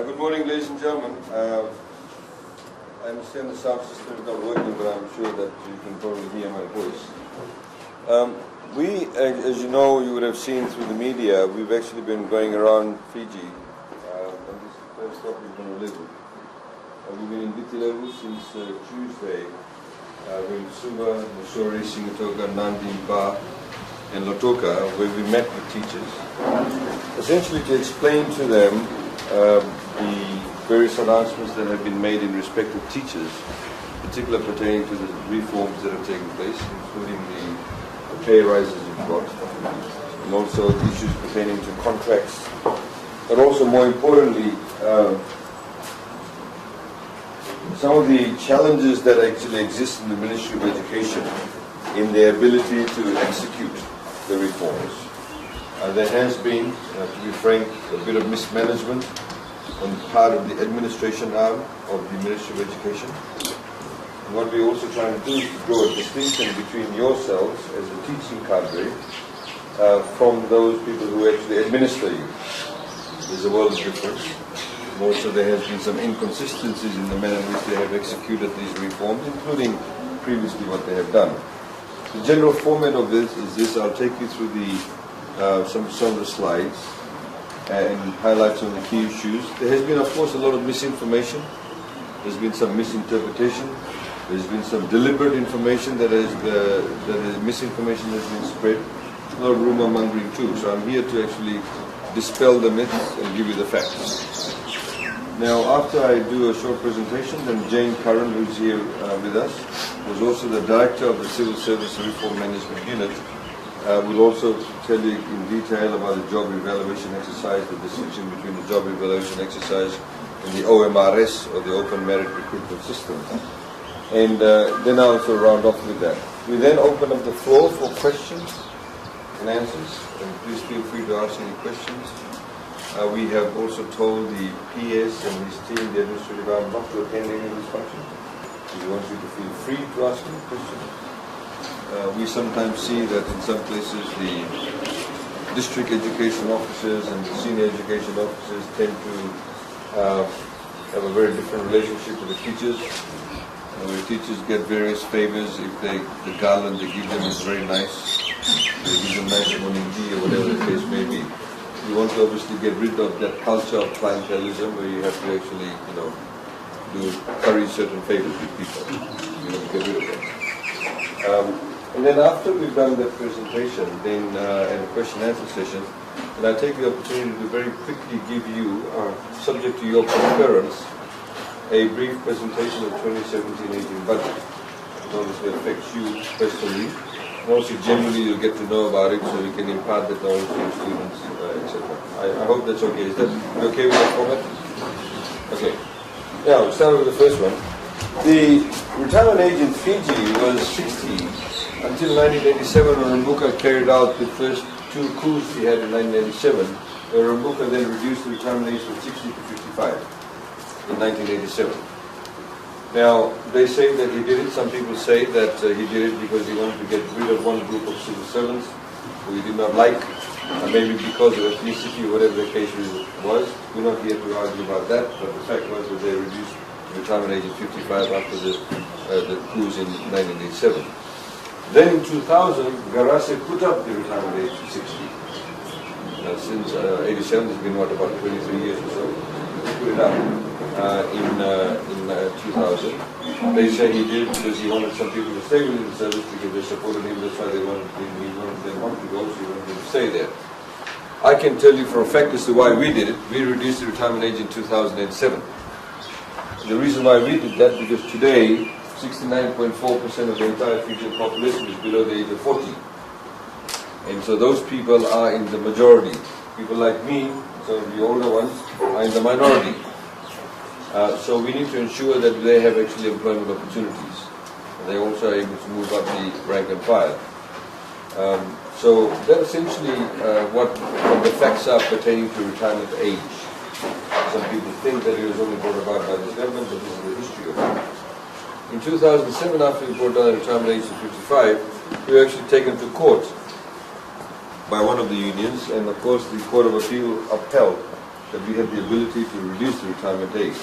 Good morning, ladies and gentlemen. I understand the sound system is not working, but I'm sure that you can probably hear my voice. As you know, you would have seen through the media, we've actually been going around Fiji, and this is the first stop we're going to live with. We've been in Vitilevu since Tuesday. We're in Suva, Missouri, Singatoka, Nandi, Ba, and Lotoka, where we met with teachers, essentially to explain to them the various announcements that have been made in respect of teachers, particularly pertaining to the reforms that have taken place, including the pay rises you've got, and also issues pertaining to contracts, but also more importantly, some of the challenges that actually exist in the Ministry of Education in their ability to execute the reforms. There has been, to be frank, a bit of mismanagement on the part of the administration arm of the Ministry of Education. And what we're also trying to do is to draw a distinction between yourselves as a teaching cadre from those people who actually administer you. There's a world of difference. And also there has been some inconsistencies in the manner in which they have executed these reforms, including previously what they have done. The general format of this is this. I'll take you through some of the slides and highlight some of the key issues. There has been, of course, a lot of misinformation. There's been some misinterpretation. There's been some deliberate information misinformation has been spread. A lot of rumor mongering too. So I'm here to actually dispel the myths and give you the facts. Now, after I do a short presentation, then Jane Curran, who's here with us, who's also the Director of the Civil Service Reform Management Unit, will also tell you in detail about the job evaluation exercise, the distinction between the job evaluation exercise and the OMRS, or the Open Merit Recruitment System. And then I'll also round off with that. We then open up the floor for questions and answers, and please feel free to ask any questions. We have also told the PS and his team, the administrative arm, not to attend any of these functions. We want you to feel free to ask any questions. We sometimes see that in some places the district education officers and the senior education officers tend to have a very different relationship with the teachers. Where teachers get various favors if the garland they give them is very nice. They give them nice morning tea or whatever the case may be. We want to obviously get rid of that culture of clientelism where you have to actually, curry certain favors with people. You have to get rid of that. And then after we've done the presentation, then and the question and answer session, then I take the opportunity to very quickly give you, subject to your concurrence, a brief presentation of 2017-18 budget. It obviously affects you personally. And also generally you'll get to know about it so we can impart that knowledge to your students, etc. I hope that's okay. Is that okay with that format? Okay. Now, we'll start with the first one. The retirement age in Fiji was 60 until 1987 when Rambuka carried out the first two coups he had in 1987. Rambuka then reduced the retirement age from 60 to 55 in 1987. Now, they say that he did it. Some people say that he did it because he wanted to get rid of one group of civil servants who he did not like, maybe because of ethnicity or whatever the case was. We're not here to argue about that, but the fact was that they reduced the retirement age to 55 after the coups in 1987. Then in 2000, Garase put up the retirement age to 60. Since 87, it's been about 23 years or so. He put it up. In 2000. They say he did because he wanted some people to stay within the service because they supported him. That's why they wanted to go, so he wanted them to stay there. I can tell you for a fact as to why we did it. We reduced the retirement age in 2007. The reason why we did that because today 69.4% of the entire Fijian population is below the age of 40. And so those people are in the majority. People like me, some of the older ones, are in the minority. So we need to ensure that they have actually employment opportunities. They also are able to move up the rank and file. So that's essentially what the facts are pertaining to retirement age. Some people think that it was only brought about by this government, but this is the history of it. In 2007, after we brought down the retirement age to 55, we were actually taken to court by one of the unions, and of course the Court of Appeal upheld that we have the ability to reduce the retirement age.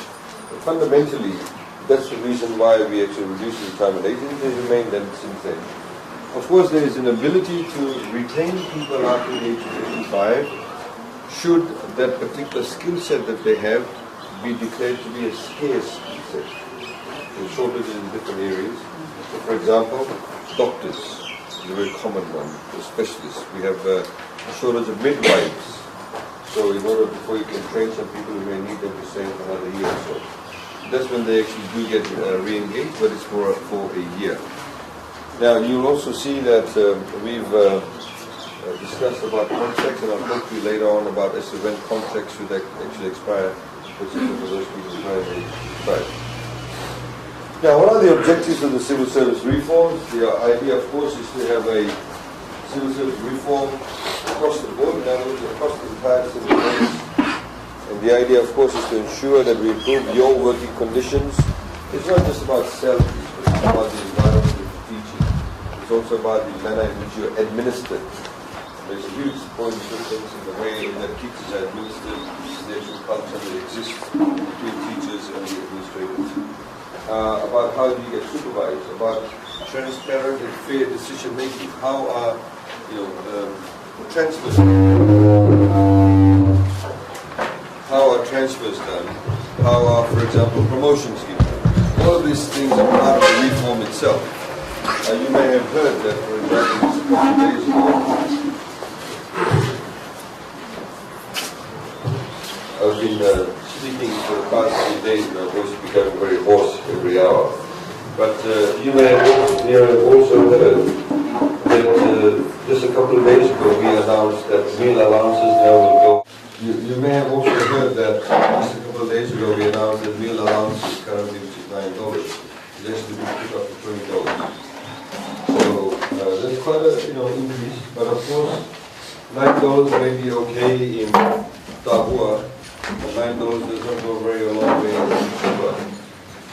But fundamentally, that's the reason why we actually reduce the retirement age, and it has remained then since then. Of course, there is an ability to retain people after the age of 55, should that particular skill set that they have be declared to be a scarce skill set. There are shortages in different areas. So for example, doctors is a very common one, specialists. We have a shortage of midwives. So in order, before you can train some people, you may need them to stay for another year or so. That's when they actually do get re-engaged, but it's for a year. Now you'll also see that we've discussed about contracts, and I'll talk to you later on about as to when contracts should actually expire, particularly for those people trying to expire. Now, what are the objectives of the civil service reforms? The idea, of course, is to have a civil service reform across the board, in other words, across the entire civil service. And the idea, of course, is to ensure that we improve your working conditions. It's not just about salaries, but it's about the environment of teaching. It's also about the manner in which you're administered. There's a huge point difference in the way that teachers are administered, the actual culture that exists between teachers and the administrators. About how do you get supervised, about transparent and fair decision making. How are transfers? How are transfers done? How are, for example, promotions given? All of these things are part of the reform itself. You may have heard that, for example, just a couple of days ago, I've been speaking for the past 3 days, and my voice is becoming very hoarse every hour. But you may have also heard that just a couple of days ago we announced that meal allowances now will go. You may have also heard that just a couple of days ago we announced that meal allowances currently, which is $9, is actually being put up to $20. So that's quite a increase. But of course, $9 may be okay in Tahua. $9 does not go very long way in Cuba,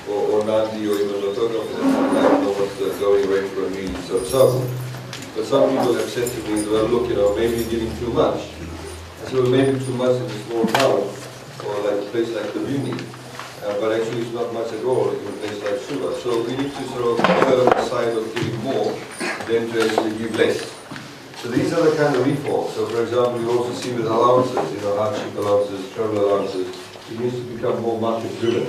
or Nandi, or even Latoto. I don't know what the going rate for a meal is of Sabu. But some people have said to me, well, look, maybe you're giving too much. I said, well, maybe too much in a small town, or like a place like Lubini. But actually it's not much at all in a place like Suva. So we need to sort of err on the side of giving more than to actually give less. So these are the kind of reforms. So for example, you also see with allowances, hardship allowances, travel allowances, it needs to become more market driven.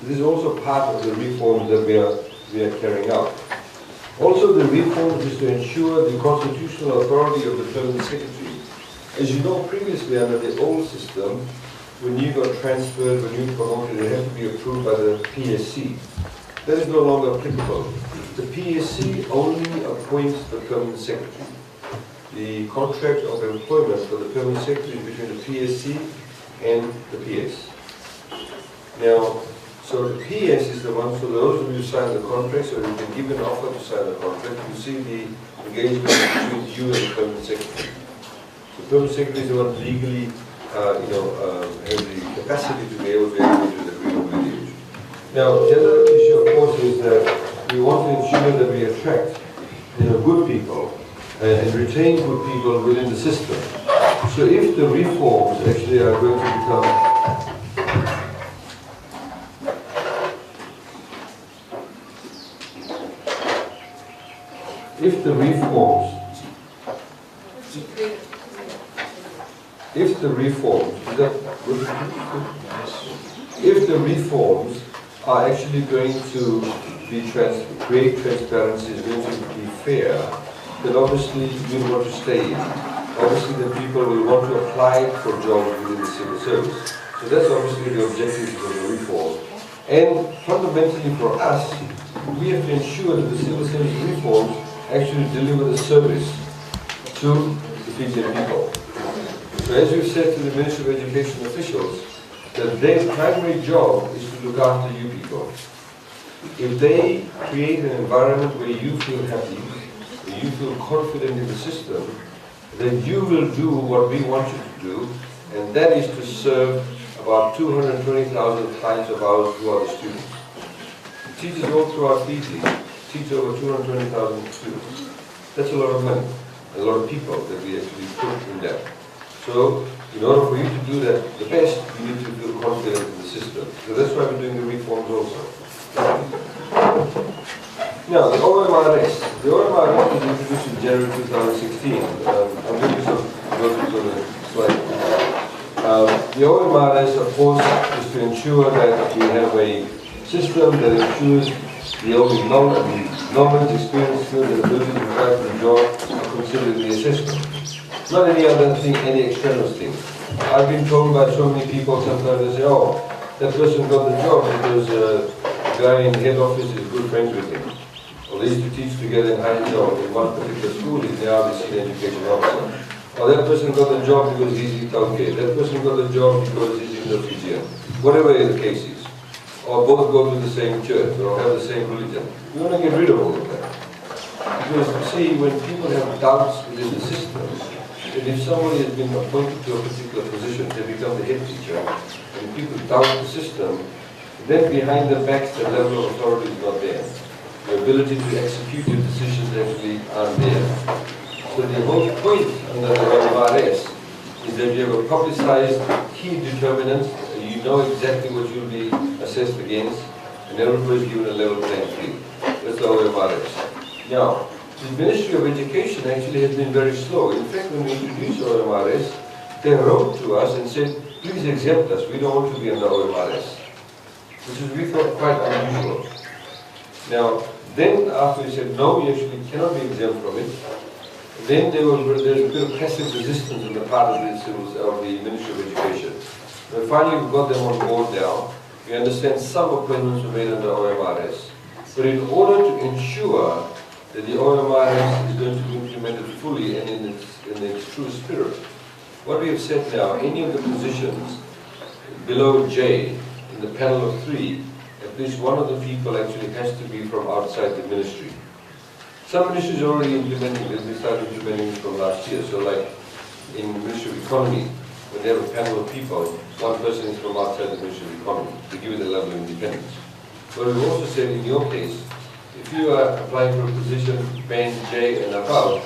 This is also part of the reforms that we are carrying out. Also the reforms is to ensure the constitutional authority of the permanent secretary. As you know, previously under the old system, when you got transferred, when you promoted, it had to be approved by the PSC. That is no longer applicable. The PSC only appoints the permanent secretary. The contract of employment for the permanent secretary is between the PSC and the PS. Now, so the PS is the one, so those of you who sign the contract, so you can give an offer to sign the contract, you see the engagement between you and the permanent secretary. The permanent secretary is the one legally, has the capacity to be able to engage with the agreement with you. Now, the other issue, of course, is that we want to ensure that we attract, good people and retain good people within the system. So if the reforms actually are going to become if the reforms are actually going to be create transparency, is going to be fair, then obviously you want to stay in. Obviously the people will want to apply for jobs within the civil service. So that's obviously the objective of the reform. And fundamentally for us, we have to ensure that the civil service reforms actually deliver the service to the Fijian people. So as we've said to the Ministry of Education officials, that their primary job is to look after you people. If they create an environment where you feel happy, where you feel confident in the system, then you will do what we want you to do, and that is to serve about 220,000 clients of ours who are the students. Teachers all throughout Fiji teach over 220,000 students. That's a lot of money, a lot of people that we actually put in there. So In order for you to do that the best, you need to feel confident in the system. So that's why we're doing the reforms also. Now, the OMRS. The OMRS was introduced in January 2016. I'll give you some notes on the slide. The OMRS, of course, is to ensure that we have a system that ensures the only knowledge, experience, skills, and ability required for the job are considered in the assessment. Not any other thing, any external thing. I've been told by so many people sometimes they say, oh, that person got the job because the guy in head office is good friends with him. Or they used to teach together in high school in one particular school, is now the senior education officer. Or that person got the job because he's in Tauke. That person got the job because he's in the Fijian. Whatever the case is. Or both go to the same church or have the same religion. We want to get rid of all of that. Because you see, when people have doubts within the system, that if somebody has been appointed to a particular position, they become the head teacher, and people doubt the system, then behind their backs the level of authority is not there. The ability to execute your decisions actually aren't there. So the whole point under the OMRS is that you have a publicized key determinants, and you know exactly what you'll be assessed against, and everybody is given a level playing field. That's the OMRS. Now, the Ministry of Education actually has been very slow. In fact, when we introduced OMRS, they wrote to us and said, please exempt us, we don't want to be under OMRS. Which is, we thought, quite unusual. Now, then after we said, no, you actually cannot be exempt from it, then there's a bit of passive resistance on the part of the Ministry of Education. And finally, we got them on board now. We understand some appointments were made under OMRS. But in order to ensure that the OMRS is going to be implemented fully and in its true spirit, what we have said now, any of the positions below J in the panel of 3, at least one of the people actually has to be from outside the ministry. Some ministries are already implementing this. They started implementing it from last year. So like in the Ministry of Economy, when they have a panel of people, one person is from outside the Ministry of Economy to give it a level of independence. But we've also said in your case, if you are applying for a position band J and above,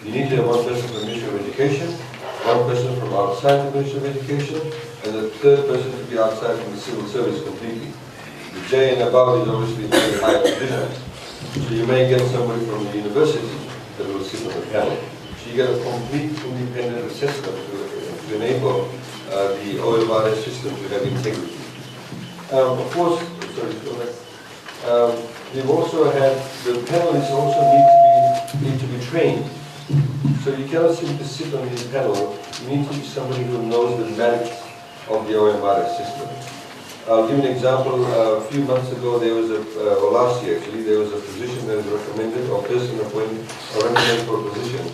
you need to have one person from the Ministry of Education, one person from outside the Ministry of Education, and the third person to be outside from the civil service completely. The J and above is obviously a very high position. So you may get somebody from the university that will sit on the panel. So you get a complete independent assessment to enable the OMRS system to have integrity. Of course, we've also had, the panelists also need to be trained. So you cannot simply sit on this panel, you need to be somebody who knows the merits of the OMRS system. I'll give you an example. A few months ago, there was or last year actually, there was a position that was recommended, or person appointed, or recommended for a position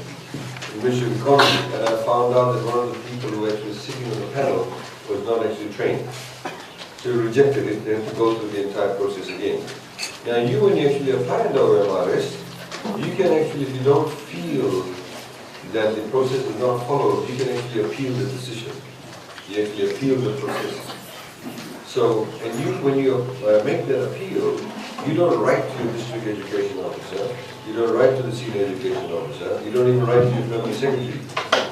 in Ministry of Economy, and I found out that one of the people who actually was sitting on the panel was not actually trained. So we rejected it. They had to go through the entire process again. Now, you, when you actually apply the OMRS, you can actually, if you don't feel that the process is not followed, you can actually appeal the decision. You actually appeal the process. So, and you, when you make that appeal, you don't write to your district education officer, you don't write to the senior education officer, you don't even write to your permanent secretary.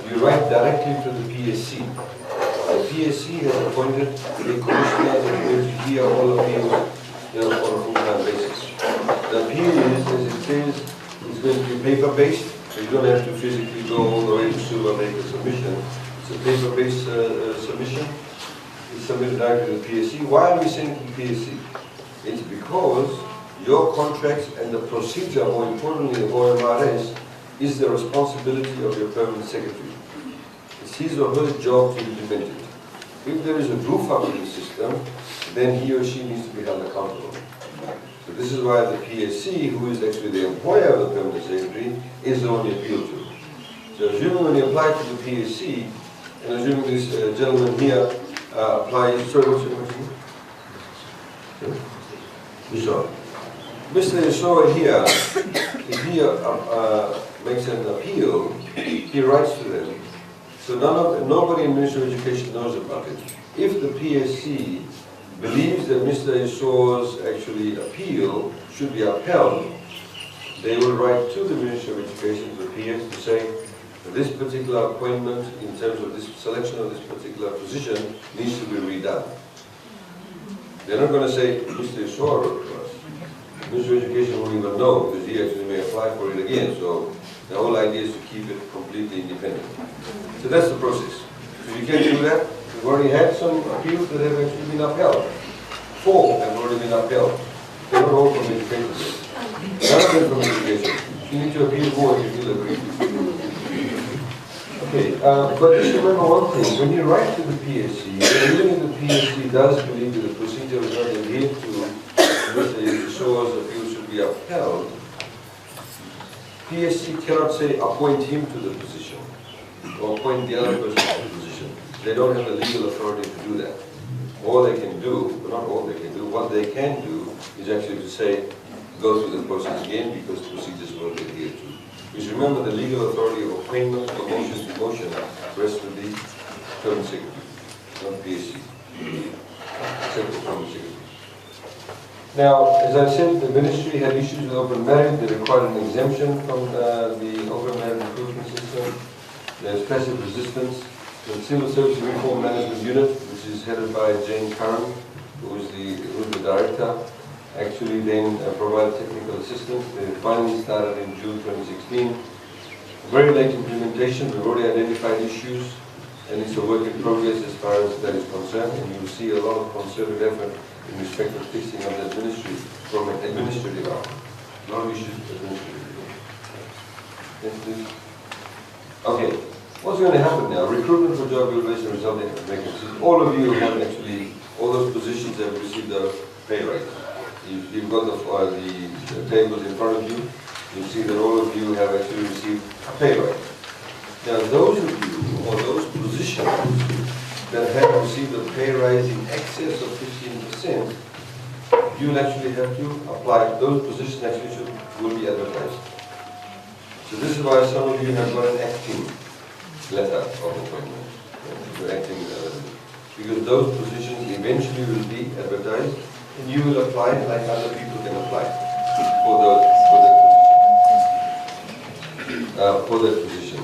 You write directly to the PSC. The PSC has appointed a commissioner that is going to hear all appeals on a full-time basis. The appeal is, as it says, it's going to be paper-based, so you don't have to physically go all the way to Suva and make a submission. It's a paper-based submission. It's submitted directly to the PSC. Why are we sending it to the PSC? It's because your contracts and the procedure, more importantly, of OMRS, is the responsibility of your permanent secretary. It's his or her job to implement it. If there is a goof up in the system, then he or she needs to be held accountable. So this is why the PSC, who is actually the employer of the permanent secretary, is the one you appeal to. So assuming when you apply to the PSC, and assuming this gentleman here applies, sorry, what's your question? Sorry? Mr. Yeshua here, if he makes an appeal, he writes to them. So nobody in Ministry of Education knows about it. If the PSC believes that Mr. Yeshua's actually appeal should be upheld, they will write to the Ministry of Education, to the PS, to say, This particular appointment, in terms of this selection of this particular position, needs to be redone. They're not going to say, Mr. Ishwar wrote to us. Minister of Education won't even know, because he actually may apply for it again. So the whole idea is to keep it completely independent. So that's the process. So you can do that. We've already had some appeals that have actually been upheld. 4 have already been upheld. They're not all from education. None of them from education. You need to appeal more if you feel aggrieved. Okay, but just remember one thing. When you write to the PSC, even if the PSC does believe that the procedure is not adhered to, Mr. Ishwar's appeal should be upheld, PSC cannot say appoint him to the position or appoint the other person to the position. They don't have the legal authority to do that. All they can do, but not all they can do, what they can do is actually to say, go through the process again because procedures were adhered to. Because remember, the legal authority of appointment, promotion, demotion rests with the permanent secretary, not PSC, except the permanent secretary. Now, as I said, the ministry had issues with open merit. They required an exemption from the open merit recruitment system. There's passive resistance. The Civil Service Reform Management Unit, which is headed by Jane Curran, who is the director, actually then provided technical assistance. They finally started in June 2016. Very late implementation. We've already identified issues, and it's a work in progress as far as that is concerned. And you will see a lot of concerted effort in respect of fixing of that ministry from an administrative arm. A lot of issues administratively. Yes, please. Okay. What's going to happen now? Recruitment for job evaluation resulting in vacancies. All of you have actually, all those positions have received a pay rate. You've got the tables in front of you. You see that all of you have actually received a pay rate. Now those of you, or those positions that have received a pay rise in excess of 15%, you'll actually have to apply. Those positions actually will be advertised. So this is why some of you have got an acting letter of appointment. Because those positions eventually will be advertised, and you will apply like other people can apply for that position.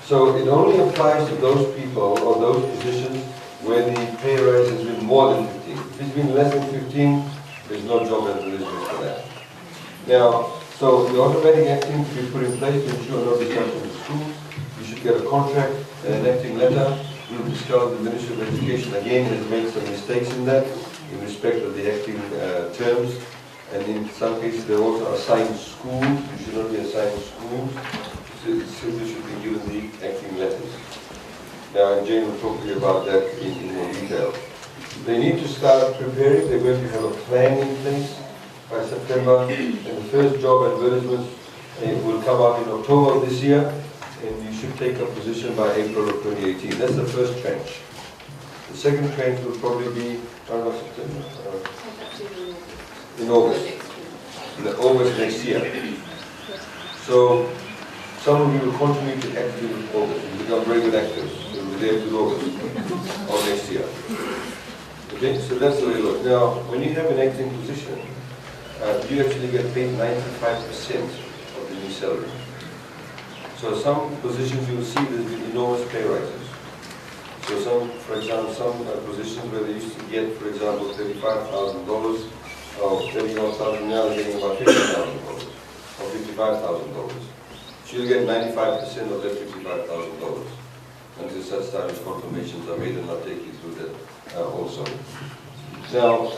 So it only applies to those people or those positions where the pay rise has been more than 15. If it's been less than 15, there's no job advertisement for that. Now, so the automatic acting to be put in place to ensure no disruption to schools. You should get a contract and an acting letter. We'll discover the Ministry of Education again has made some mistakes in that in respect of the acting terms. And in some cases they also assign schools. You should not be assigned schools. So simply should be given the acting letters. Now, and Jane will talk to you about that in more detail. They need to start preparing. They're going to have a plan in place by September. And the first job advertisement will come out in October of this year. And you should take a position by April of 2018. That's the first tranche. The second tranche will probably be around September, in August. In August next year. So some of you will continue to act in August. You become very good actors. You'll be there till August of next year. Okay, so that's the way it looks. Now, when you have an acting position, you actually get paid 95% of the new salary. So some positions you will see there's been enormous pay rises. So some, for example, some positions where they used to get, for example, $35,000 or $31,000, now they're getting about $50,000 or $55,000. So you'll get 95% of that $55,000 until such time as confirmations are made, and I'll take you through that also. Now,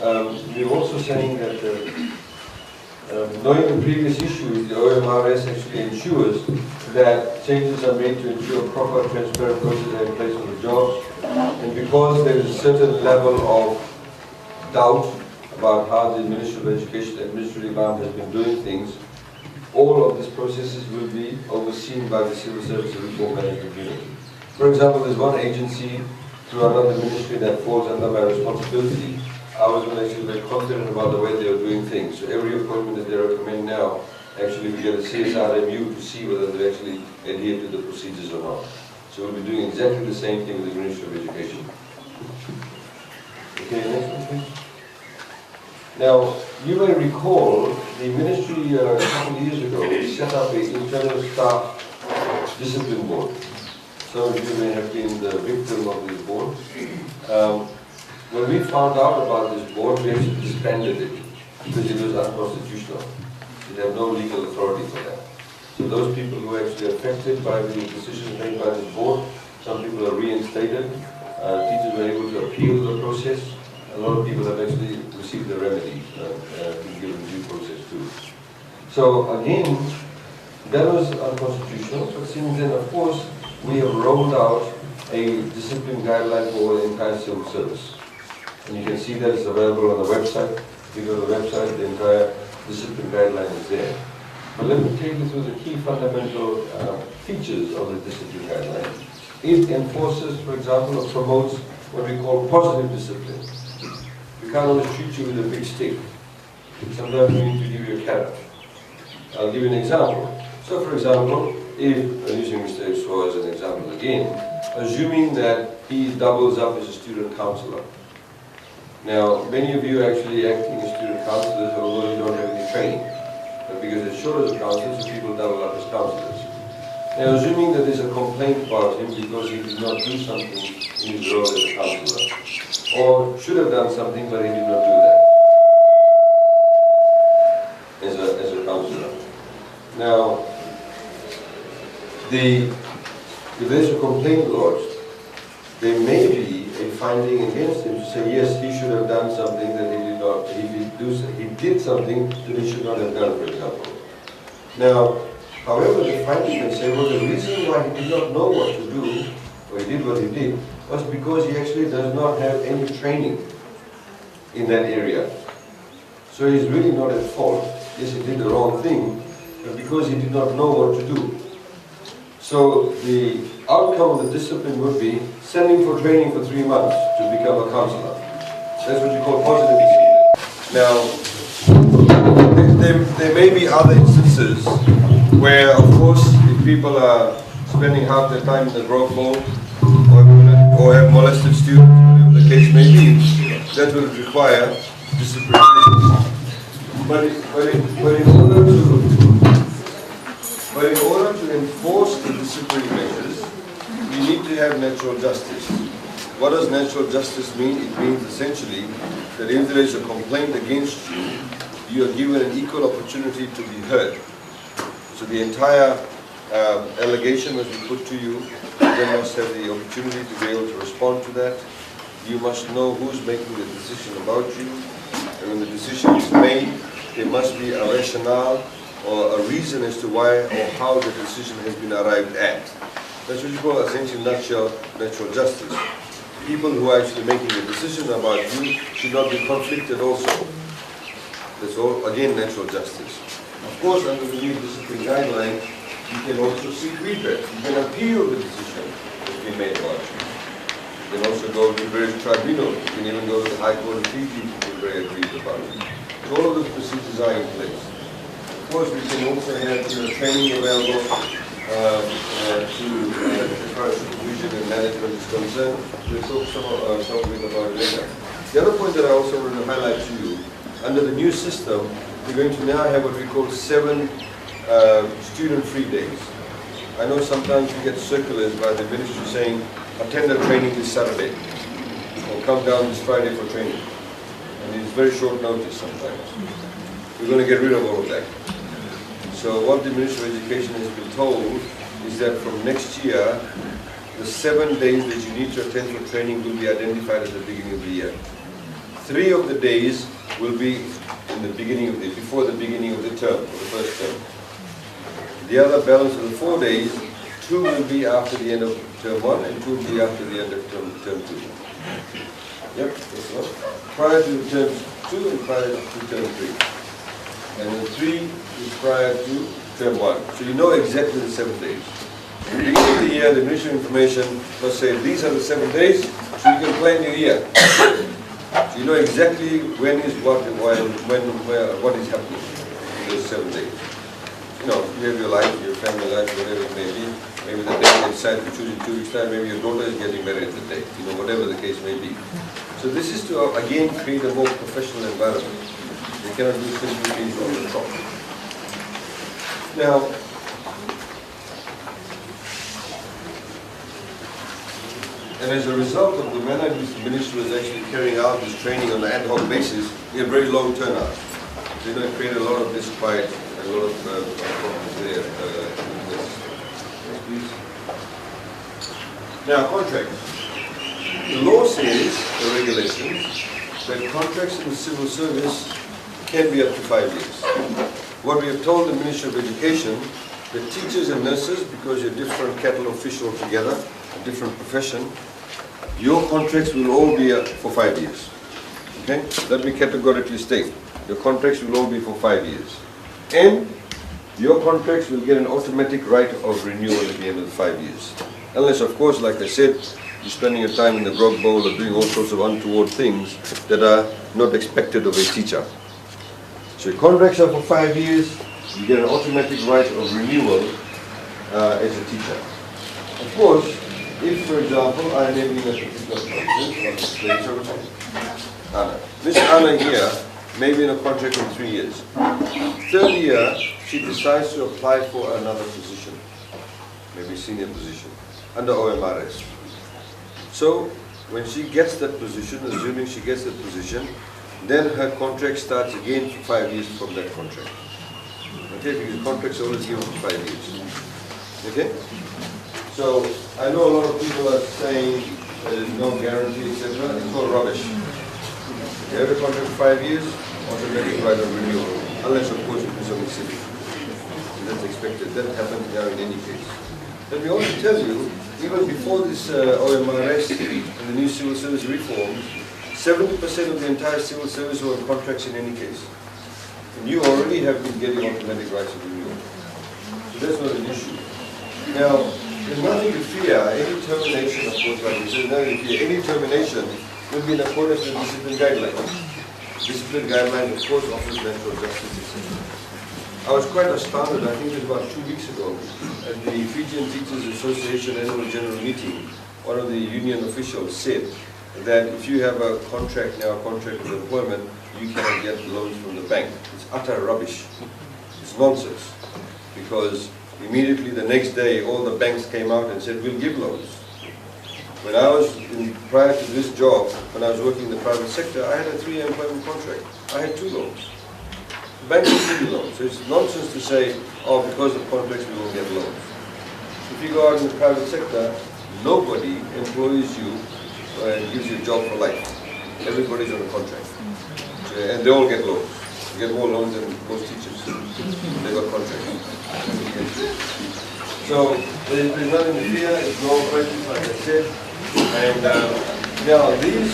we're also saying that knowing the previous issues, the OMRS actually ensures that changes are made to ensure proper, transparent processes are in place for the jobs. And because there is a certain level of doubt about how the Ministry of Education administrative arm has been doing things, all of these processes will be overseen by the Civil Service Reform Management Unit. For example, there's one agency through another ministry that falls under my responsibility. I was actually very confident about the way they are doing things. So every appointment that they recommend now, actually we get a CSRMU to see whether they actually adhere to the procedures or not. So we'll be doing exactly the same thing with the Ministry of Education. Okay, next one please. Now, you may recall the ministry a couple of years ago set up an internal staff discipline board. Some of you may have been the victim of this board. When we found out about this board, we actually disbanded it because it was unconstitutional. It had no legal authority for that. So those people who are actually affected by the decisions made by this board, some people are reinstated, teachers were able to appeal the process. A lot of people have actually received the remedy, been given due process too. So again, that was unconstitutional, but since then, of course, we have rolled out a discipline guideline for the entire civil service. And you can see that it's available on the website. If you go to the website, the entire discipline guideline is there. But let me take you through the key fundamental features of the discipline guideline. It enforces, for example, or promotes what we call positive discipline. We can't always treat you with a big stick. Sometimes we need to give you a carrot. I'll give you an example. So, for example, if, using Mr. Exo as an example again, assuming that he doubles up as a student counselor. Now, many of you are actually acting as student counselors, although you don't have any training. But because there's shortage of counselors, so people double up as counselors. Now, assuming that there's a complaint about him because he did not do something in his role as a counselor, or should have done something but he did not do that as a counselor. Now, if there's a complaint lodged, there may be a finding against him to say, yes, he should have done something that he did not, he did something that he should not have done, for example. Now, however, the finding can say, well, the reason why he did not know what to do, or he did what he did, was because he actually does not have any training in that area. So he's really not at fault. Yes, he did the wrong thing, but because he did not know what to do. So the outcome of the discipline would be sending for training for 3 months to become a counselor. That's what you call positive discipline. Now, there may be other instances where, of course, if people are spending half their time in the growth hole or have molested students, whatever the case may be, that will require discipline. But in order to enforce the disciplinary measures, you need to have natural justice. What does natural justice mean? It means essentially that if there is a complaint against you, you are given an equal opportunity to be heard. So the entire allegation must be put to you. You must have the opportunity to be able to respond to that. You must know who's making the decision about you. And when the decision is made, there must be a rationale or a reason as to why or how the decision has been arrived at. That's what you call, essentially, in a nutshell, natural justice. People who are actually making a decision about you should not be conflicted also. That's all, again, natural justice. Of course, under the new discipline guidelines, you can also seek redress. You can appeal the decision that's been made about you. You can also go to various tribunals. You can even go to the High Court of Fiji to be very agreed about it. So all of those procedures are in place. Of course, we can also have training available as far as supervision and management is concerned. We'll talk something about it later. The other point that I also want to highlight to you, under the new system, we're going to now have what we call 7 student-free days. I know sometimes you get circulars by the ministry saying, attend a training this Saturday, or come down this Friday for training. And it's very short notice sometimes. We're going to get rid of all of that. So what the Ministry of Education has been told is that from next year, the 7 days that you need to attend for training will be identified at the beginning of the year. 3 of the days will be in the beginning of before the beginning of the term, for the first term. The other balance of the 4 days, 2 will be after the end of term 1 and 2 will be after the end of term 2. Yep, that's right. Prior to term 2 and prior to term 3. And the 3 is prior to term 1. So you know exactly the 7 days. At the beginning of the year, the Ministry of Information must say, these are the 7 days, so you can plan your year. So you know exactly when is what and where, what is happening in those 7 days. You know, you have your life, your family life, whatever it may be. Maybe the day they decide to choose in 2 weeks' time, maybe your daughter is getting married that day. You know, whatever the case may be. So this is to, again, create a more professional environment. You cannot do simply things on the top. Now, And as a result of the manner in which the ministry was actually carrying out this training on an ad hoc basis, we had very long turnout. So, you know, it created a lot of disquiet and a lot of problems there. Yes, please. Now, contracts. The law says, the regulations, that contracts in the civil service can be up to 5 years. What we have told the Ministry of Education, that teachers and nurses, because you're different cattle officials together, a different profession, your contracts will all be for 5 years. Okay? Let me categorically state, your contracts will all be for 5 years. And your contracts will get an automatic right of renewal at the end of the 5 years. Unless, of course, like I said, you're spending your time in the grog bowl or doing all sorts of untoward things that are not expected of a teacher. So your contracts are for 5 years, you get an automatic right of renewal as a teacher. Of course, if, for example, I am in a particular process, Anna. Miss Anna here may be in a contract for 3 years. Third year, she decides to apply for another position, maybe senior position, under OMRS. So, when she gets that position, assuming she gets that position, then her contract starts again for 5 years from that contract. Okay, because contracts are always given for 5 years. Okay? So, I know a lot of people are saying there's no guarantee, etc. It's all rubbish. You have a contract for 5 years, automatic right of renewal, unless of course you do something silly. That's expected. That happens now in any case. Let me also tell you, even before this OMRS and the new civil service reforms, 70% of the entire civil service were on contracts in any case. And you already have been getting automatic rights of renewal. So that's not an issue. Now, there's nothing to fear. Any termination, of course, like you said, nothing to fear. Any termination will be in accordance with discipline guidelines. Discipline guidelines, of course, offers natural justice, etc. I was quite astounded, I think it was about 2 weeks ago, at the Fijian Teachers Association annual general meeting. One of the union officials said that if you have a contract now, a contract of employment, you cannot get loans from the bank. It's utter rubbish. It's nonsense. Because immediately the next day, all the banks came out and said, we'll give loans. When I was, prior to this job, when I was working in the private sector, I had a 3-year employment contract. I had 2 loans. The banks will give you loans. So it's nonsense to say, oh, because of contracts we won't get loans. If you go out in the private sector, nobody employs you and gives you a job for life. Everybody's on a contract. So, and they all get loans. You get more loans than most teachers. They got contracts. So there's nothing to fear, it's no questions, like I said. And now these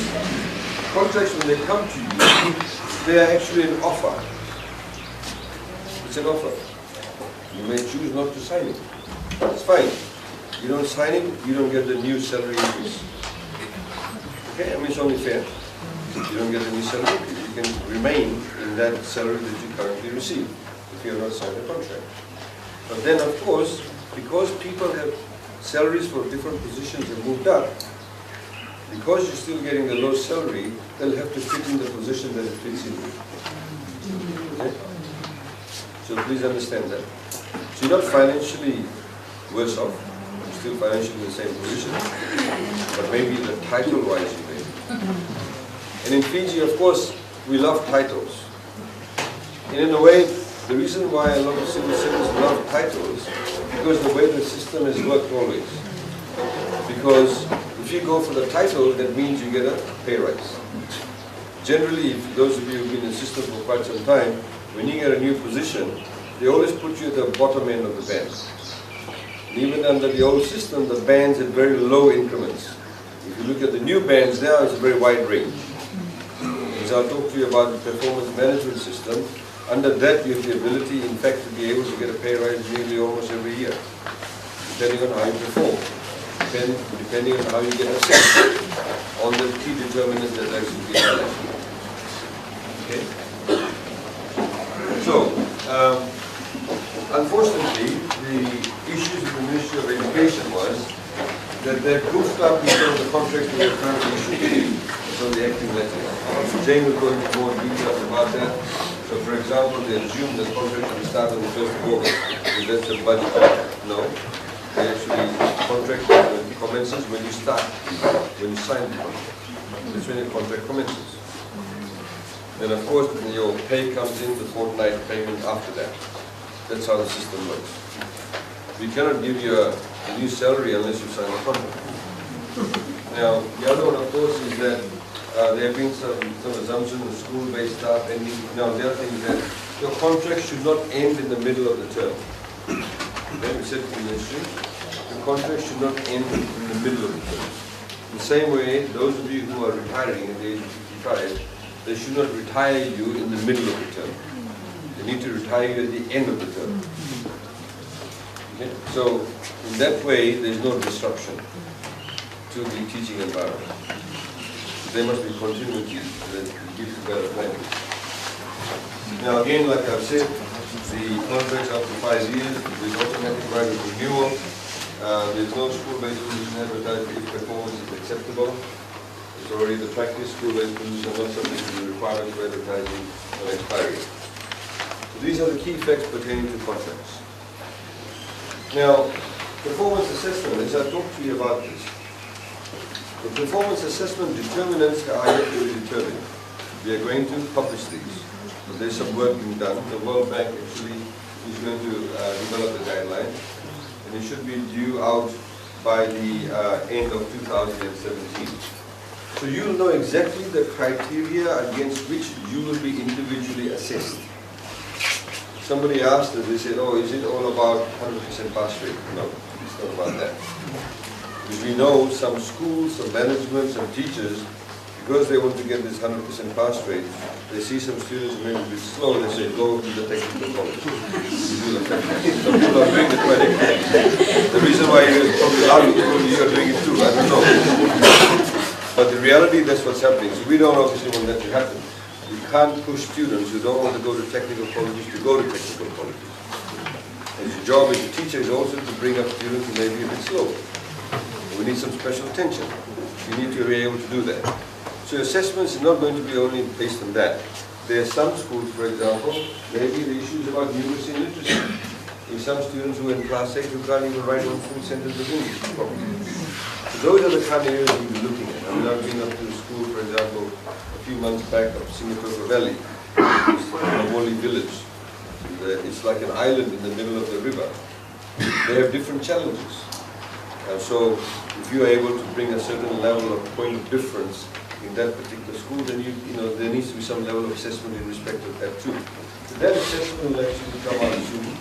contracts, when they come to you, they are actually an offer. It's an offer. You may choose not to sign it. It's fine. You don't sign it, you don't get the new salary increase. Okay, I mean it's only fair. You don't get a new salary increase. You can remain in that salary that you currently receive if you have not signed a contract. But then, of course, because people have salaries for different positions and moved up, because you're still getting the low salary, they'll have to fit in the position that it fits in. Okay? So please understand that. So you're not financially worse off, you're still financially in the same position, but maybe the title-wise you may. And in Fiji, of course, we love titles. And in a way, the reason why a lot of civil servants love titles is because the way the system has worked always. Because if you go for the title, that means you get a pay rise. Generally, if those of you who've been in the system for quite some time, when you get a new position, they always put you at the bottom end of the band. And even under the old system, the bands had very low increments. If you look at the new bands now, it's a very wide range. So I'll talk to you about the performance management system. Under that, you have the ability, in fact, to be able to get a pay rise nearly almost every year, depending on how you perform, depending on how you get assessed on the key determinants that actually get elected. Okay? So, unfortunately, the issues with the Ministry of Education was that they goofed up because of the contracts we are currently issuing. So the acting letter. Jane will go into more details about that. So, for example, they assume the contract will start on the 1st of August, because that's the budget. No, they actually contract commences when you start, when you sign the contract. That's when your contract commences. And of course, your pay comes in the fortnight payment after that. That's how the system works. We cannot give you a new salary unless you sign a contract. Now, the other one, of course, is that there have been some assumptions of school-based staff ending. Now, the other thing is that your contract should not end in the middle of the term. Okay, we said in the ministry, the contract should not end in the middle of the term. In the same way, those of you who are retiring at the age of 55, they should not retire you in the middle of the term. They need to retire you at the end of the term. Okay? So, in that way, there is no disruption to the teaching environment. There must be continuity that gives you better planning. Now again, like I've said, the contracts after 5 years, there's automatic right of renewal. There's no school-based position advertised if performance is acceptable. It's already the practice, school-based position not subject to the requirements for advertising on expiry. So these are the key facts pertaining to contracts. Now, performance assessment, as I talked to you about this, the performance assessment determinants are yet to be determined. We are going to publish these. So there's some work being done. The World Bank actually is going to develop the guidelines, and it should be due out by the end of 2017. So you'll know exactly the criteria against which you will be individually assessed. Somebody asked us, they said, oh, is it all about 100% pass rate? No, it's not about that. Because we know some schools, some management, some teachers, because they want to get this 100% pass rate, they see some students maybe a bit slow, they say, go to the technical college. Some people are doing it quite actively. The reason why you're probably laughing is probably you're doing it too, I don't know. But the reality, that's what's happening. So we don't obviously want that to happen. We can't push students who don't want to go to technical colleges to go to technical colleges. And your job as a teacher is also to bring up students who may be a bit slow. We need some special attention. You need to be able to do that. So assessments are not going to be only based on that. There are some schools, for example, maybe the issue is about numeracy and literacy. There are some students who are in class 8 who can't even write one full sentence of English properly. So those are the kind of areas we'll be looking at. I mean, I've been up to the school, for example, a few months back of Singapore Valley, a Wally village. It's like an island in the middle of the river. They have different challenges. And so if you are able to bring a certain level of point of difference in that particular school, then you know there needs to be some level of assessment in respect of that too. So that assessment will actually come out soon,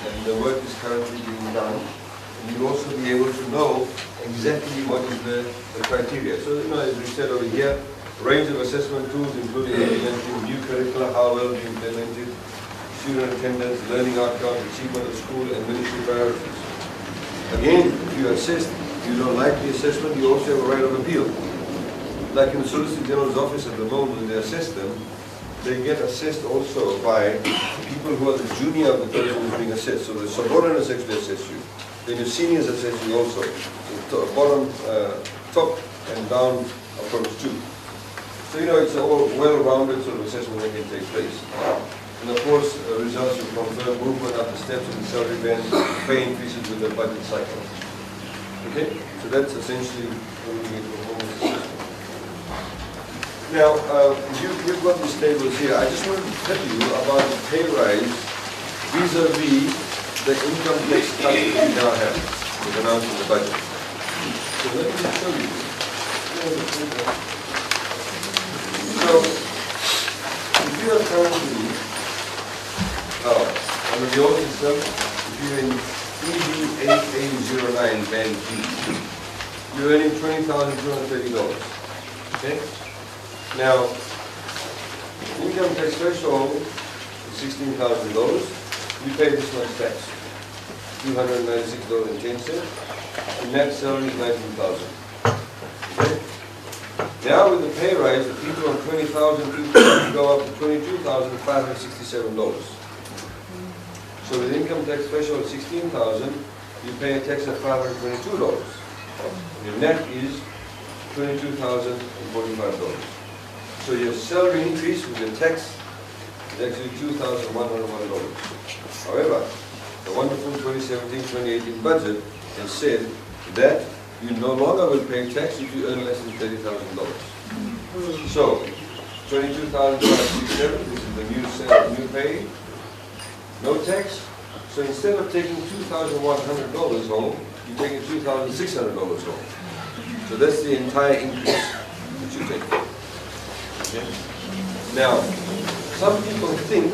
and the work is currently being done. And you'll also be able to know exactly what is the criteria. So, you know, as we said over here, a range of assessment tools, including implementing new curricula, how well you implement it, student attendance, learning outcomes, achievement of school, and ministry priorities. Again, if you assess, you don't like the assessment, you also have a right of appeal. Like in the Solicitor General's office at the moment, when they assess them, they get assessed also by people who are the junior of the person who's being assessed. So the subordinates actually assess you. Then your seniors assess you also. So bottom, top and down approach too. So you know it's a well-rounded sort of assessment that can take place. And of course, results will confirm movement up the steps in the salary band, pay increases with the budget cycle. Okay? So that's essentially what we need to performance assessment. Now, you've got these tables here. I just wanted to tell you about the pay rise vis-a-vis the income tax cut that we now have. We've announced in the budget. So let me just show you. So, if you are currently on the old system, if you're in EB8809 Band G, you're earning $20,230. Okay? Now, income tax threshold is $16,000. You pay this much tax, $296.10, and net salary is $19,000. Okay? Now with the pay rise, the people on $20,000 go up to $22,567. So with income tax threshold of $16,000, you pay a tax of $522. Your net is $22,045. So your salary increase with your tax is actually $2,101. However, the wonderful 2017-2018 budget has said that you no longer will pay tax if you earn less than $30,000. So, 22,567, this is the new pay, no tax. So instead of taking $2,100 home, you're taking $2,600 home. So that's the entire increase that you take. Okay? Now, some people think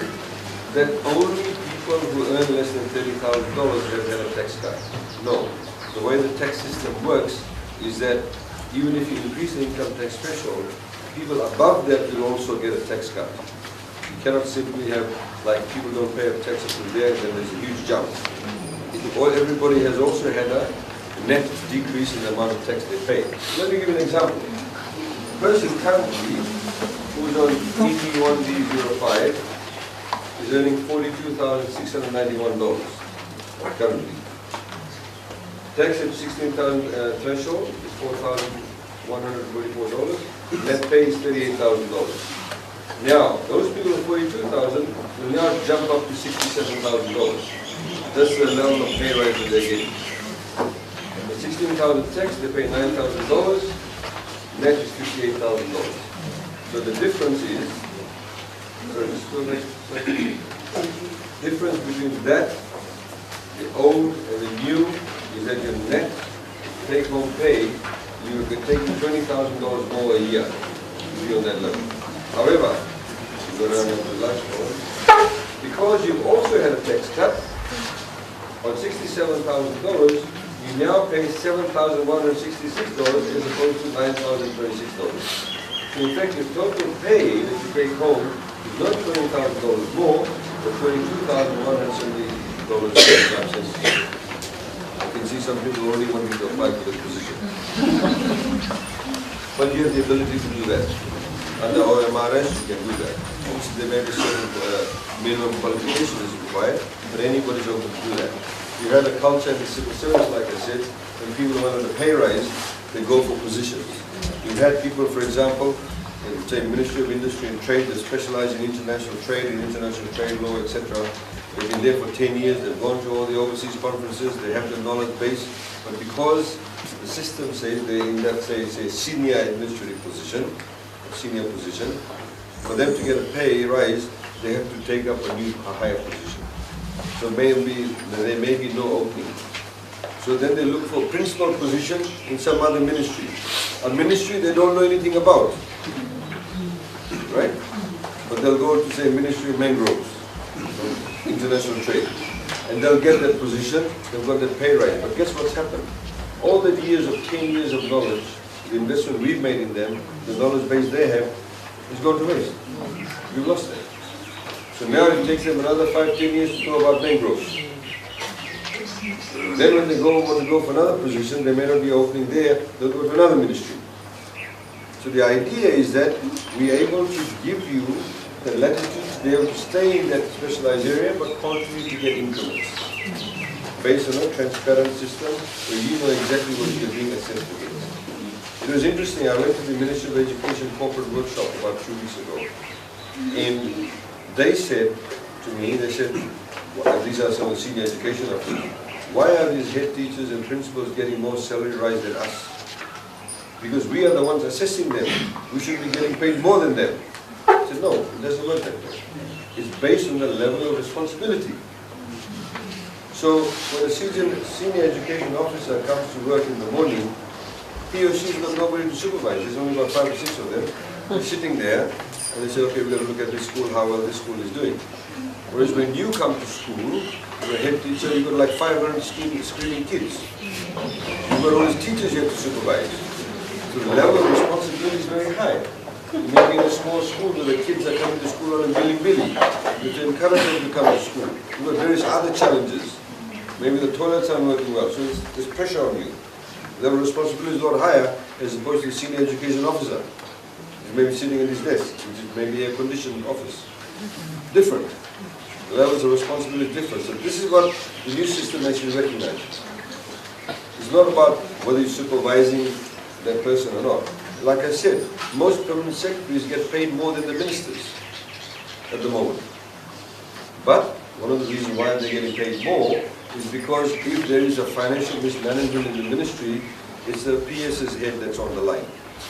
that only people who earn less than $30,000 have had a tax cut. No. The way the tax system works is that even if you increase the income tax threshold, people above that will also get a tax cut. You cannot simply have, like, people don't pay a tax until there, then there's a huge jump. Everybody has also had a net decrease in the amount of tax they pay. Let me give you an example. The person currently who's on ET1D05 is earning $42,691 currently. Tax at 16,000 threshold is $4,144. Net pay is $38,000. Now, those people with 42,000 will now jump up to $67,000. That's the level of pay rise that they're getting. At 16,000 tax, they pay $9,000. Net is $58,000. So the difference is, difference between that, the old and the new, is that your net take-home pay, you can take $20,000 more a year to be on that level. However, you go down to the last one, because you've also had a tax cut on $67,000, you now pay $7,166 as opposed to $9,026. So in fact, your total pay that you take home is not $20,000 more, but $22,170. I can see some people already wanting to apply for the position. But you have the ability to do that. Under OMRS, you can do that. Obviously, there may be certain minimum qualifications required, but anybody's open to do that. You had a culture in the civil service, like I said, when people wanted a pay rise, they go for positions. You've had people, for example, in, say, Ministry of Industry and Trade that specialize in international trade and international trade law, etc. They've been there for 10 years, they've gone to all the overseas conferences, they have the knowledge base, but because the system says they're in that, say, senior administrative position, senior position, for them to get a pay rise, they have to take up a higher position. So there may be no opening. So then they look for a principal position in some other ministry. A ministry they don't know anything about, right? But they'll go to, say, Ministry of Mangroves, international trade, and they'll get that position, they've got that pay rise. But guess what's happened? All the years of 10 years of knowledge, the investment we've made in them, the knowledge base they have, is gone to waste. We've lost it. So now it takes them another 5-10 years to know about mangroves. Then when they want to go for another position, there may not be opening there, they'll go to another ministry. So the idea is that we are able to give you the latitude to be able to stay in that specialized area, but continue to get increments. Based on a transparent system where you know exactly what you're being assessed against. It was interesting, I went to the Ministry of Education corporate workshop about 2 weeks ago. And they said to me, they said, well, these are some of the senior education officers, why are these head teachers and principals getting more salary rise than us? Because we are the ones assessing them. We should be getting paid more than them. I said, no, it doesn't work that way. It's based on the level of responsibility. So when a senior education officer comes to work in the morning, he or she's got nobody to supervise. There's only about 5 or 6 of them. They're sitting there and they say, okay, we've got to look at this school, how well this school is doing. Whereas when you come to school, as a head teacher, you've got like 500 screaming kids. You've got all these teachers you have to supervise. So the level of responsibility is very high. You may be in a small school where the kids are coming to school on a billy. You have to encourage them to come to school. You've got various other challenges. Maybe the toilets aren't working well, so there's pressure on you. The level of responsibility is a lot higher as opposed to the senior education officer. He's maybe sitting at his desk, which is maybe a air-conditioned office. Different. The levels of responsibility is different. So this is what the new system actually recognizes. It's not about whether you're supervising that person or not. Like I said, most permanent secretaries get paid more than the ministers at the moment. But one of the reasons why they're getting paid more is because if there is a financial mismanagement in the ministry, it's the PS's head that's on the line,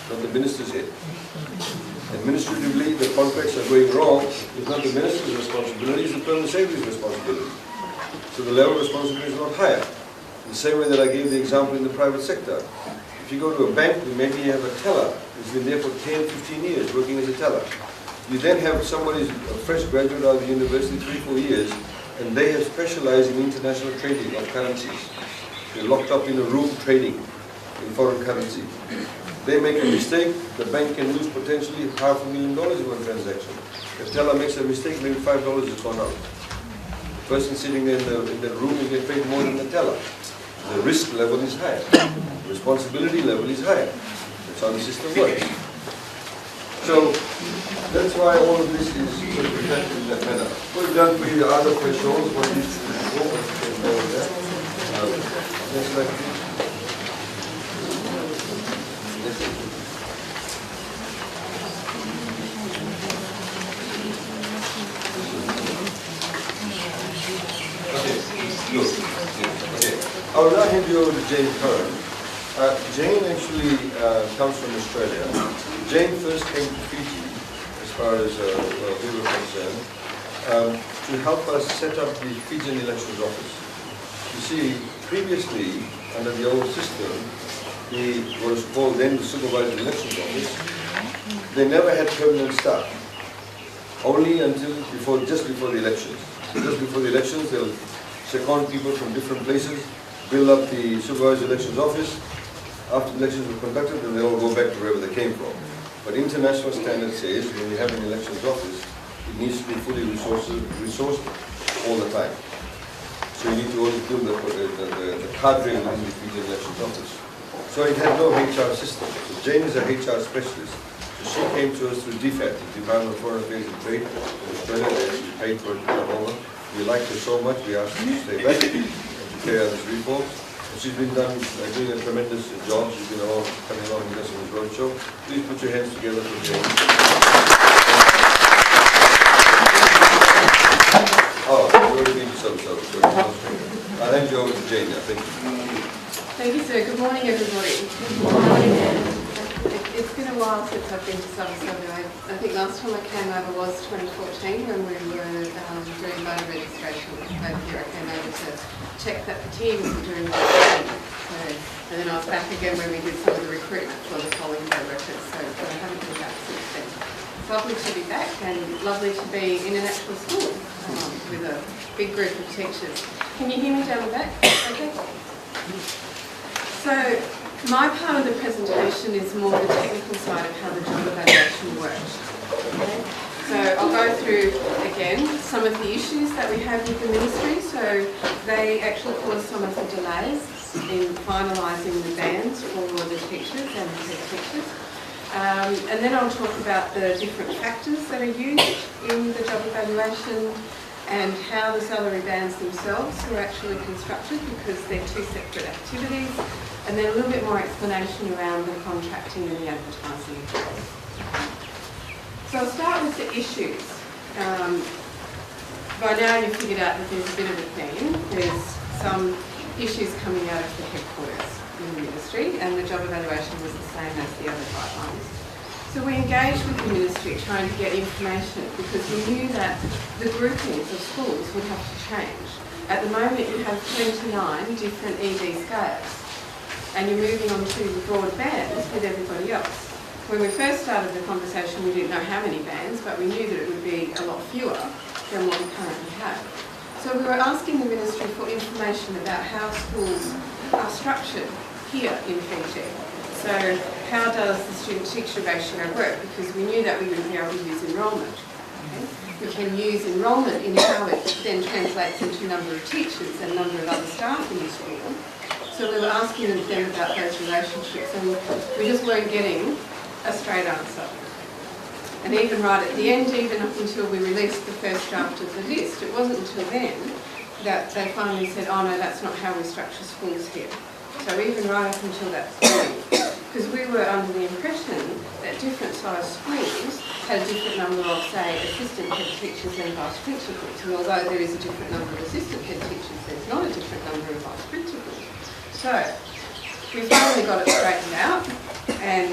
not the minister's head. Administratively, the contracts are going wrong. It's not the minister's responsibility, it's the permanent secretary's responsibility. So the level of responsibility is not higher. In the same way that I gave the example in the private sector. If you go to a bank, maybe you have a teller who's been there for 10, 15 years working as a teller. You then have somebody who's a fresh graduate out of the university, 3-4 years, and they have specialized in international trading of currencies. They're locked up in a room trading in foreign currency. They make a mistake, the bank can lose potentially $500,000 in one transaction. If the teller makes a mistake, maybe $5 is gone out. The person sitting in the room will get paid more than the teller. The risk level is higher. The responsibility level is higher. That's how the system works. So that's why all of this is sort of presented in that manner. We've done for you the other thresholds, what is next slide, please. I will now hand you over to Jane Curran. Jane actually comes from Australia. Jane first came to Fiji, as far as we were concerned, to help us set up the Fijian Elections Office. You see, previously, under the old system, what was called then the Supervised Elections Office, they never had permanent staff. Only until just before the elections. So just before the elections, they'll second people from different places, build up the Supervised Elections Office. After the elections were conducted, then they all go back to wherever they came from. But international standard says when you have an elections office, it needs to be fully resourced all the time. So you need to always build the cadre within the Fijian Elections Office. So it had no HR system. So Jane is a HR specialist. So she came to us through DFAT, the Department of Foreign Affairs and Trade in Australia. They actually paid for it to come over. We liked her so much, we asked her to stay back and to carry out this report. And she's been doing a tremendous job. She's been coming along with us on this roadshow. Please put your hands together for Jane. Oh, you already been to some service. I'll hand you over to Jane now. Thank you. Thank you, sir. Good morning, everybody. Good morning. It's been a while since I've been to Southern Australia. I think last time I came over was 2014 when we were doing voter registration. Over here I came over to check that the teams were doing registration. And then I was back again when we did some of the recruitment for the polling day workers. So I haven't been back since then. It's lovely to be back and lovely to be in an actual school with a big group of teachers. Can you hear me down the back? Okay. So my part of the presentation is more the technical side of how the job evaluation works. Okay? So I'll go through, again, some of the issues that we have with the ministry. So they actually cause some of the delays in finalising the bands for the teachers and the head teachers. And then I'll talk about the different factors that are used in the job evaluation and how the salary bands themselves were actually constructed, because they're two separate activities, and then a little bit more explanation around the contracting and the advertising. So I'll start with the issues. By now you've figured out that there's a bit of a theme. There's some issues coming out of the headquarters in the ministry, and the job evaluation was the same as the other guidelines. So we engaged with the ministry trying to get information, because we knew that the groupings of schools would have to change. At the moment you have 29 different ED scales, and you're moving on to the broad bands with everybody else. When we first started the conversation, we didn't know how many bands, but we knew that it would be a lot fewer than what we currently have. So we were asking the ministry for information about how schools are structured here in Fiji. So how does the student-teacher ratio work? Because we knew that we wouldn't be able to use enrolment. Okay? We can use enrolment in how it then translates into number of teachers and number of other staff in the school. So we were asking them about those relationships, and we just weren't getting a straight answer. And even right at the end, even up until we released the first draft of the list, it wasn't until then that they finally said, oh no, that's not how we structure schools here. So even right up until that point, because we were under the impression that different size schools had a different number of, say, assistant head teachers and vice principals. And although there is a different number of assistant head teachers, there's not a different number of vice principals. So we finally got it straightened out, and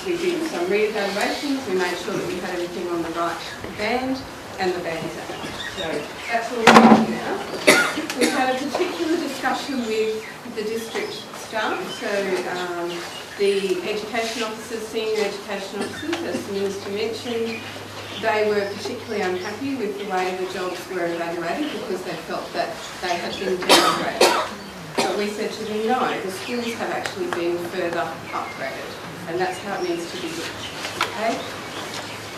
we did some re-evaluations. We made sure that we had everything on the right band, and the band's out. So that's all we're doing now. We had a particular discussion with the district staff, so the education officers, senior education officers, as the Minister mentioned, they were particularly unhappy with the way the jobs were evaluated because they felt that they had been downgraded. But we said to them, no, the schools have actually been further upgraded, and that's how it needs to be done. Okay?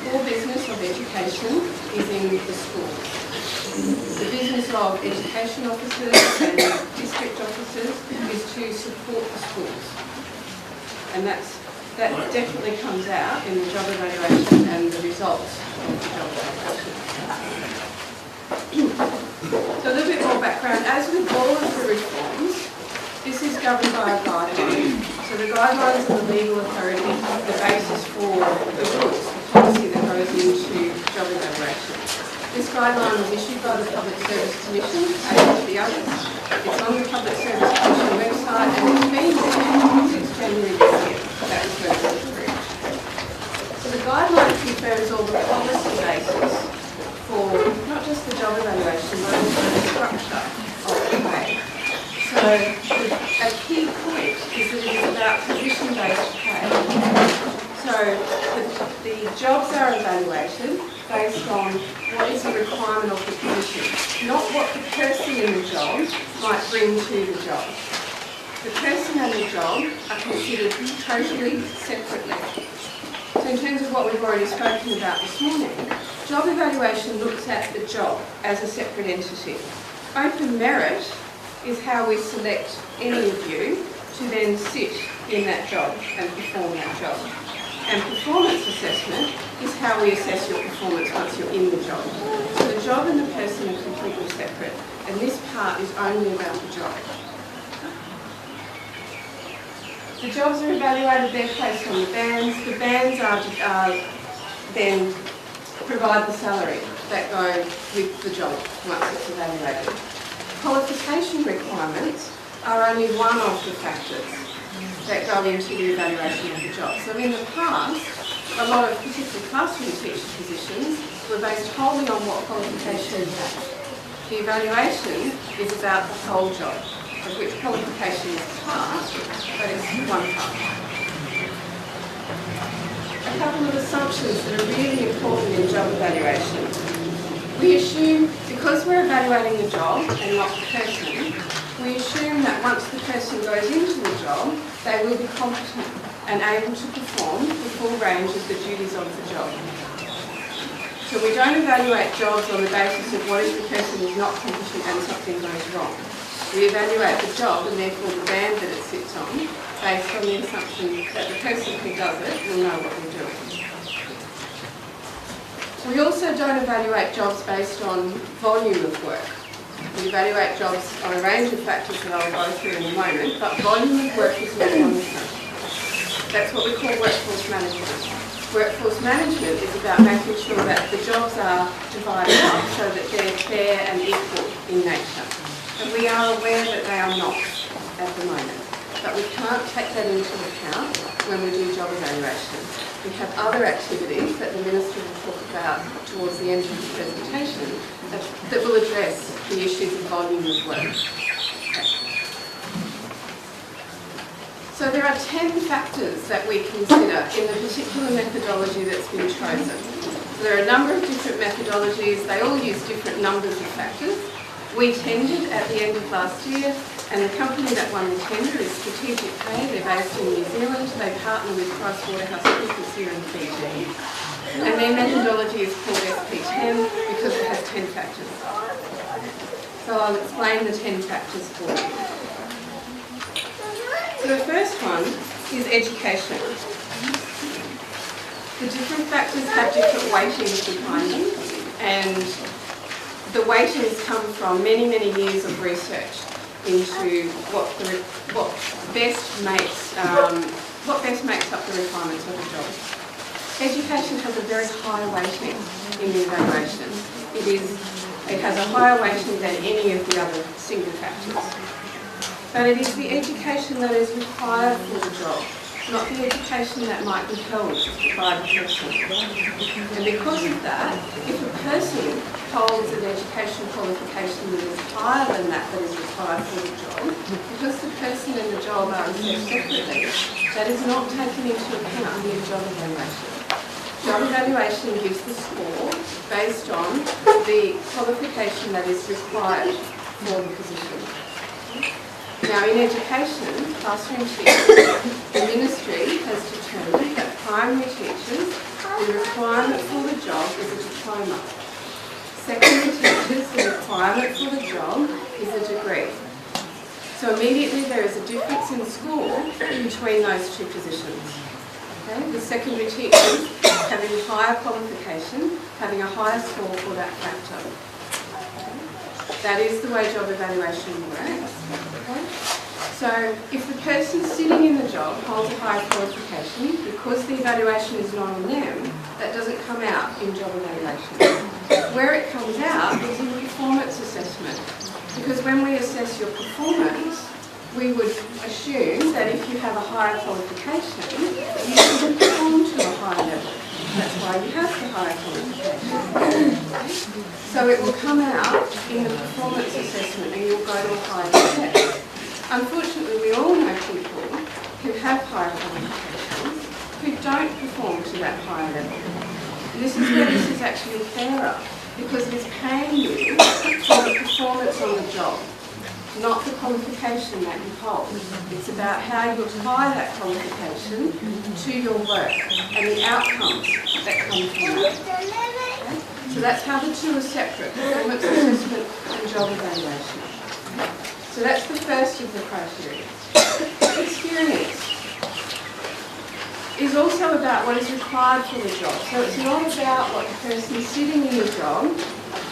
Core business of education is in the schools. The business of education officers and district officers is to support the schools. And that definitely comes out in the job evaluation and the results of the job evaluation. So a little bit more background. As with all of the reforms, this is governed by a guideline. So the guidelines are the legal authority, the basis for the rules, the policy that goes into job evaluation. This guideline was issued by the Public Service Commission, as with the others. It's on the Public Service Commission website, and it's been there since January this year. That was when it was approved. So the guideline confirms all the policy basis for not just the job evaluation, but also the structure of the pay. So a key point is that it is about position-based pay. So the jobs are evaluated based on what is the requirement of the position, not what the person in the job might bring to the job. The person and the job are considered totally separately. So in terms of what we've already spoken about this morning, job evaluation looks at the job as a separate entity. Open merit is how we select any of you to then sit in that job and perform that job. And performance assessment is how we assess your performance once you're in the job. So the job and the person are completely separate, and this part is only about the job. The jobs are evaluated, they're placed on the bands. The bands are then provide the salary that go with the job once it's evaluated. Qualification requirements are only one of the factors that go into the evaluation of the job. So in the past, a lot of particularly classroom teacher positions were based wholly on what qualification you had. The evaluation is about the whole job, of which qualification is part, but it's one part. A couple of assumptions that are really important in job evaluation. We assume, because we're evaluating the job and not the person, we assume that once the person goes into the job, they will be competent and able to perform the full range of the duties of the job. So we don't evaluate jobs on the basis of what if the person is not competent and something goes wrong. We evaluate the job and therefore the band that it sits on based on the assumption that the person who does it will know what they're doing. We also don't evaluate jobs based on volume of work. We evaluate jobs on a range of factors that I'll go through in a moment, but volume of work is not one of them. That's what we call workforce management. Workforce management is about making sure that the jobs are divided up so that they're fair and equal in nature. And we are aware that they are not at the moment, but we can't take that into account when we do job evaluation. We have other activities that the Minister will talk about towards the end of his presentation that will address the issues of volume of work. Okay. So there are 10 factors that we consider in the particular methodology that's been chosen. So there are a number of different methodologies, they all use different numbers of factors. We tendered at the end of last year, and the company that won the tender is Strategic Pay. They're based in New Zealand. They partner with PricewaterhouseCoopers here in Fiji. And their methodology is called SP10 because it has 10 factors. So I'll explain the 10 factors for you. So the first one is education. The different factors have different weightings behind them, and the weightings come from many, many years of research. into what best makes up the requirements of a job. Education has a very high weighting in the evaluation. It has a higher weighting than any of the other single factors. But it is the education that is required for the job, not the education that might be held by the person. And because of that, if a person holds an education qualification that is higher than that is required for the job, because the person and the job are assessed separately, that is not taken into account in the job evaluation. Job evaluation gives the score based on the qualification that is required for the position. Now, in education, classroom teachers, the ministry has determined that primary teachers, the requirement for the job is a diploma. Secondary teachers, the requirement for the job is a degree. So immediately there is a difference in score between those two positions. Okay? The secondary teachers having a higher qualification, having a higher score for that factor. That is the way job evaluation works. Okay? So if the person sitting in the job holds a higher qualification, because the evaluation is not on them, that doesn't come out in job evaluation. Where it comes out is in performance assessment. Because when we assess your performance, we would assume that if you have a higher qualification, you should perform to a higher level. That's why you have the higher qualification. So it will come out in the performance assessment and you'll go to a higher test. Unfortunately, we all know people who have higher qualifications who don't perform to that higher level. And this is where this is actually fairer, because it is paying you for the performance on the job, not the qualification that you hold. It's about how you apply that qualification to your work and the outcomes that come from that. Okay? So that's how the two are separate, performance assessment and job evaluation. So that's the first of the criteria. Experience is also about what is required for the job. So it's not about what the person sitting in the job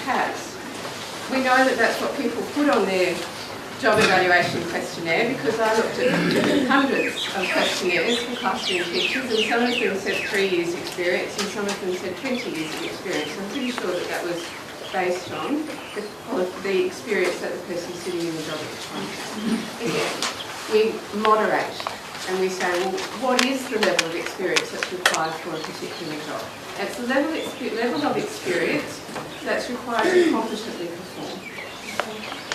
has. We know that that's what people put on their job evaluation questionnaire, because I looked at hundreds of questionnaires for classroom teachers, and some of them said 3 years experience and some of them said 20 years of experience. I'm pretty sure that that was based on the experience that the person sitting in the job at the time had. Again, we moderate and we say, well, what is the level of experience that's required for a particular job? It's the level of experience that's required to competently perform.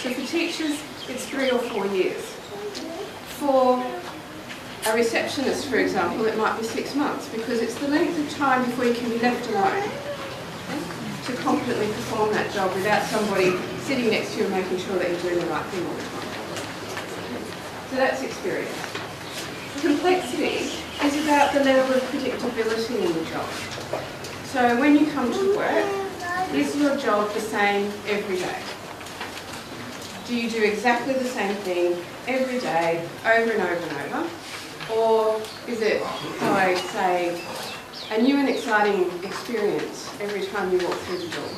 So for teachers, it's 3 or 4 years. For a receptionist, for example, it might be 6 months, because it's the length of time before you can be left alone to competently perform that job without somebody sitting next to you and making sure that you're doing the right thing all the time. So that's experience. Complexity is about the level of predictability in the job. So when you come to work, is your job the same every day? Do you do exactly the same thing every day, over and over and over? Or is it, how I say, a new and exciting experience every time you walk through the door?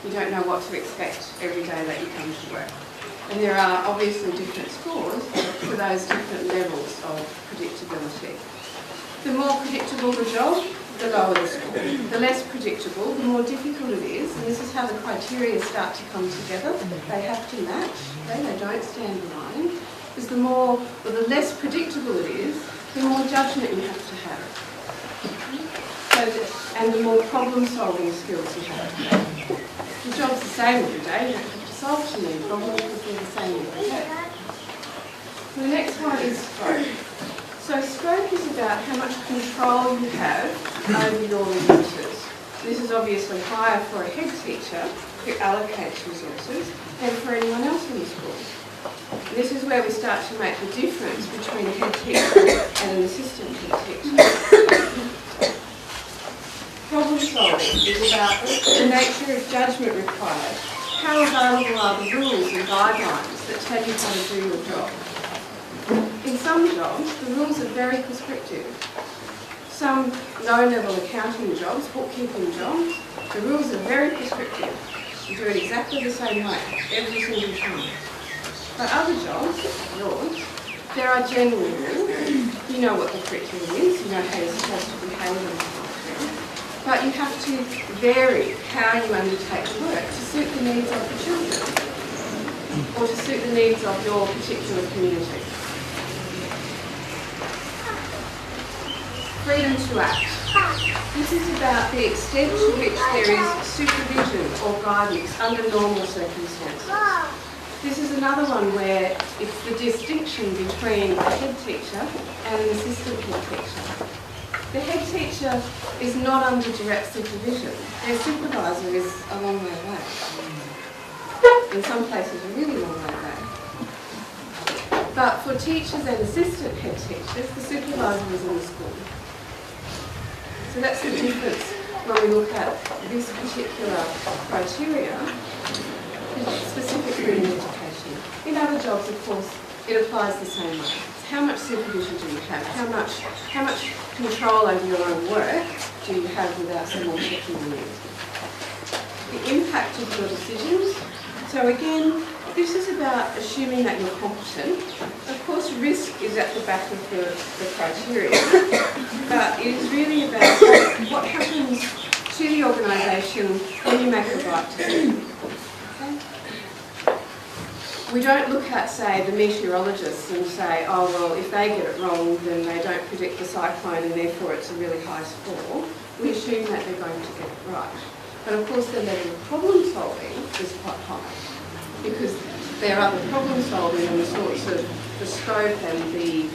You don't know what to expect every day that you come to work. And there are obviously different scores for those different levels of predictability. The more predictable the job, the lower the score. The less predictable, the more difficult it is, and this is how the criteria start to come together. They have to match, okay? They don't stand alone. Because the less predictable it is, the more judgment you have to have. And the more problem-solving skills you have. The job's the same every day, you don't have to solve too many problems because they're the same every day. The next one is scope. So scope is about how much control you have over your resources. This is obviously higher for a head teacher who allocates resources than for anyone else in the school. This is where we start to make the difference between a head teacher and an assistant head teacher. Problem solving is about the nature of judgment required. How available are the rules and guidelines that tell you how to do your job? In some jobs, the rules are very prescriptive. Some low-level accounting jobs, bookkeeping jobs, the rules are very prescriptive. You do it exactly the same way, every single time. But other jobs, yours, there are general rules. You know what the curriculum is, you know how you're supposed to behave in the classroom. But you have to vary how you undertake work to suit the needs of the children or to suit the needs of your particular community. Freedom to act. This is about the extent to which there is supervision or guidance under normal circumstances. This is another one where it's the distinction between a head teacher and an assistant head teacher. The head teacher is not under direct supervision. Their supervisor is a long way away. In some places a really long way away. But for teachers and assistant head teachers, the supervisor is in the school. So that's the difference when we look at this particular criteria, specifically in education. In other jobs, of course, it applies the same way. It's how much supervision do you have? How much control over your own work do you have without someone checking on you? The impact of your decisions. So again, this is about assuming that you're competent. Of course, risk is at the back of the criteria, but it is really about what happens to the organisation when you make a right decision. Okay? We don't look at, say, the meteorologists and say, oh, well, if they get it wrong, then they don't predict the cyclone and therefore it's a really high score. We assume that they're going to get it right. But of course, the level of problem solving is quite high because there are the problem solving and the sorts of the scope and the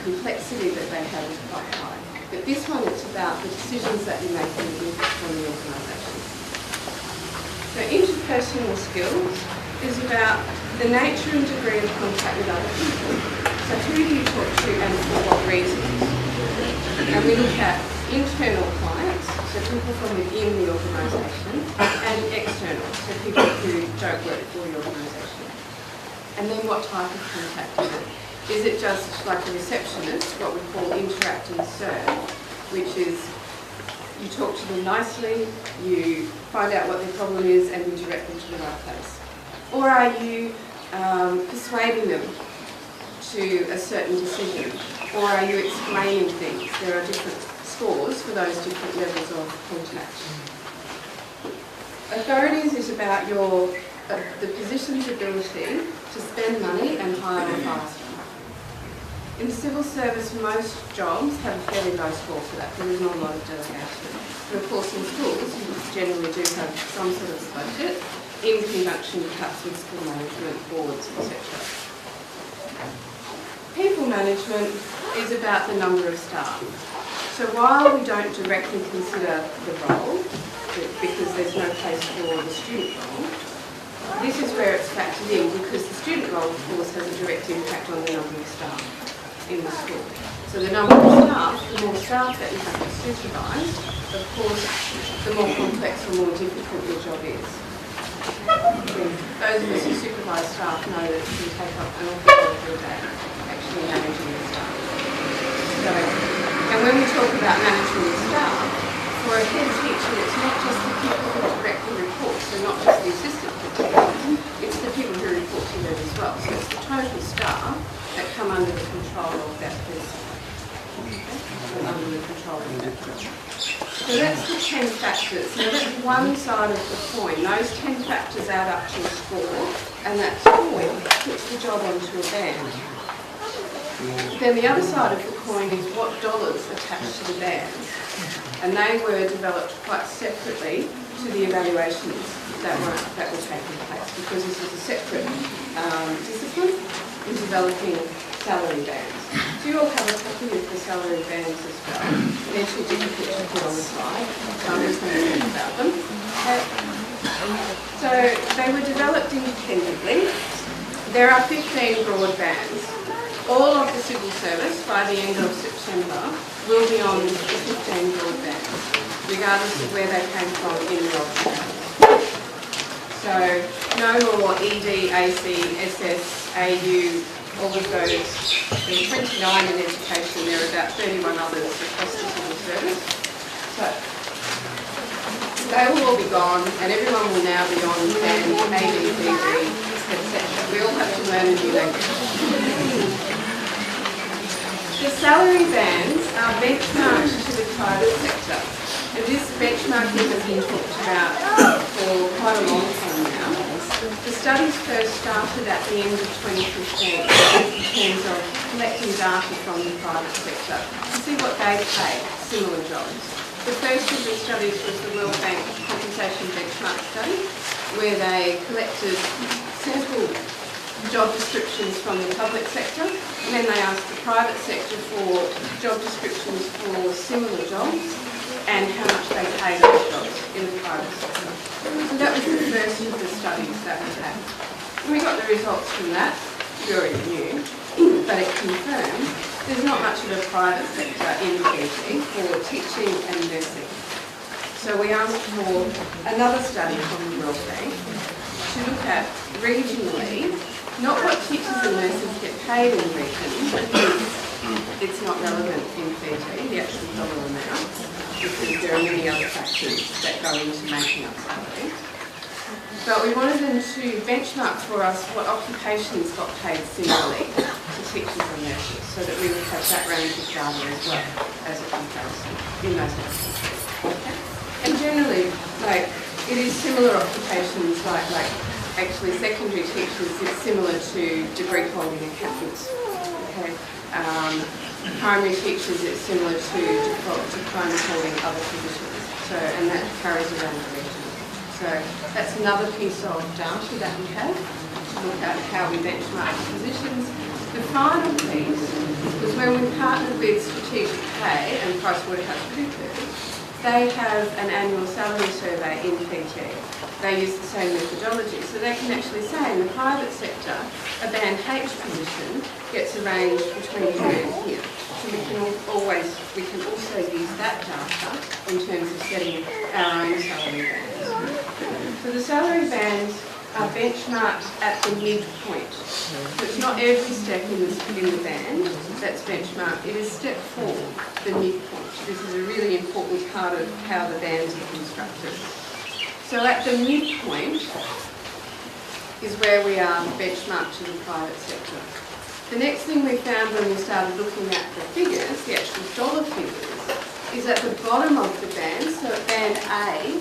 complexity that they have is quite high. But this one, it's about the decisions that you make and the impact on the organisation. So interpersonal skills is about the nature and degree of contact with other people. So who do you talk to and for what reasons? And we look at internal clients, so people from within the organisation, and external, so people who don't work for the organisation. And then what type of contact is it? Is it just like a receptionist, what we call interact and serve, which is you talk to them nicely, you find out what their problem is and you direct them to the right place? Or are you persuading them to a certain decision? Or are you explaining things? There are different scores for those different levels of contact. Authorities is about the position's ability to spend money and hire or fire staff. In the civil service, most jobs have a fairly low score for that. There is not a lot of delegation. But of course, in schools, you generally do have some sort of budget in conjunction perhaps with school management, boards, etc. People management is about the number of staff. So while we don't directly consider the role, because there's no place for the student role, this is where it's factored in because the student role, of course, has a direct impact on the number of staff in the school. So the number of staff, the more staff that you have to supervise, of course, the more complex or more difficult your job is. Those of us who supervise staff know that it can take up an awful lot of your day actually managing the staff. So, and when we talk about managing the staff, for a head teacher, it's not just the people who directly report, so not just the assistant head teachers, it's the people who report to them as well. So it's the total staff that come under the control of that person. Okay? Under the control of that person. So that's the 10 factors. Now that's one side of the coin. Those 10 factors add up to a score, and that score puts the job onto a band. Then the other side of the coin is what dollars attached to the bands. And they were developed quite separately to the evaluations that were taking place, because this is a separate discipline in developing salary bands. So you all have a copy of the salary bands as well. They're too difficult to put on the slide, so I'm just going to talk about them. So they were developed independently. There are 15 broad bands. All of the civil service by the end of September will be on the 15 broad bands, regardless of where they came from in the old. So no more ED, AC, SS, AU, all of those. There are 29 in education, there are about 31 others across the civil service. So they will all be gone and everyone will now be on band A, B, C, D, etc. We all have to learn a new language. The salary bands are benchmarked to the private sector. And this benchmarking has been talked about for quite a long time now. The studies first started at the end of 2015 in terms of collecting data from the private sector to see what they paid similar jobs. The first of the studies was the World Bank Compensation Benchmark Study, where they collected sample job descriptions from the public sector, and then they asked the private sector for job descriptions for similar jobs and how much they paid those jobs in the private sector. So that was the first of the studies that we had. And we got the results from that, we already knew, but it confirmed there's not much of a private sector in Fiji for teaching and nursing. So we asked for another study from the World Bank to look at regionally, not what teachers and nurses get paid in region, because it's not relevant in Fiji, the actual dollar amount, because there are many other factors that go into making up salary. But we wanted them to benchmark for us what occupations got paid similarly to teachers and nurses, so that we would have that range of data as well as a comparison in those instances. Okay? And generally, it is similar occupations like actually secondary teachers, it's similar to degree holding accountants. Okay? Primary teachers, it's similar to diploma holding other positions. So, and that carries around the region. So that's another piece of data that we have to look at how we benchmark positions. The final piece was when we partnered with Strategic Pay and PricewaterhouseCoopers. They have an annual salary survey in Fiji. They use the same methodology, so they can actually say in the private sector, a band H position gets a range between here and here. So we can also use that data in terms of setting our own salary bands. So the salary bands are benchmarked at the midpoint. So it's not every step in the band that's benchmarked, it is step 4, the midpoint. This is a really important part of how the bands are constructed. So at the midpoint is where we are benchmarked to the private sector. The next thing we found when we started looking at the figures, the actual dollar figures, is at the bottom of the band, so at band A,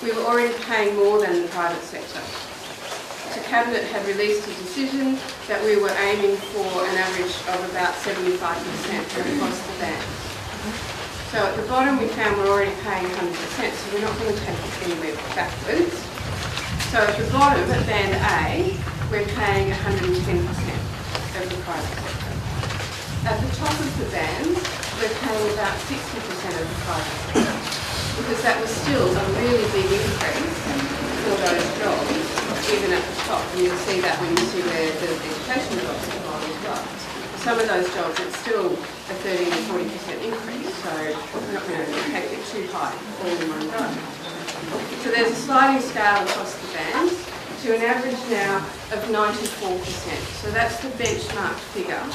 we were already paying more than the private sector. So Cabinet had released a decision that we were aiming for an average of about 75% across the band. So at the bottom we found we're already paying 100%, so we're not going to take it anywhere backwards. So at the bottom, at band A, we're paying 110% of the private sector. At the top of the band, we're paying about 60% of the private sector, because that was still a really big increase for those jobs, even at the top. And you'll see that when you see where the education jobs are gone as well. Some of those jobs, it's still a 30 to 40% increase, so we're not going to take it too high all in one go. So there's a sliding scale across the bands to an average now of 94%. So that's the benchmark figure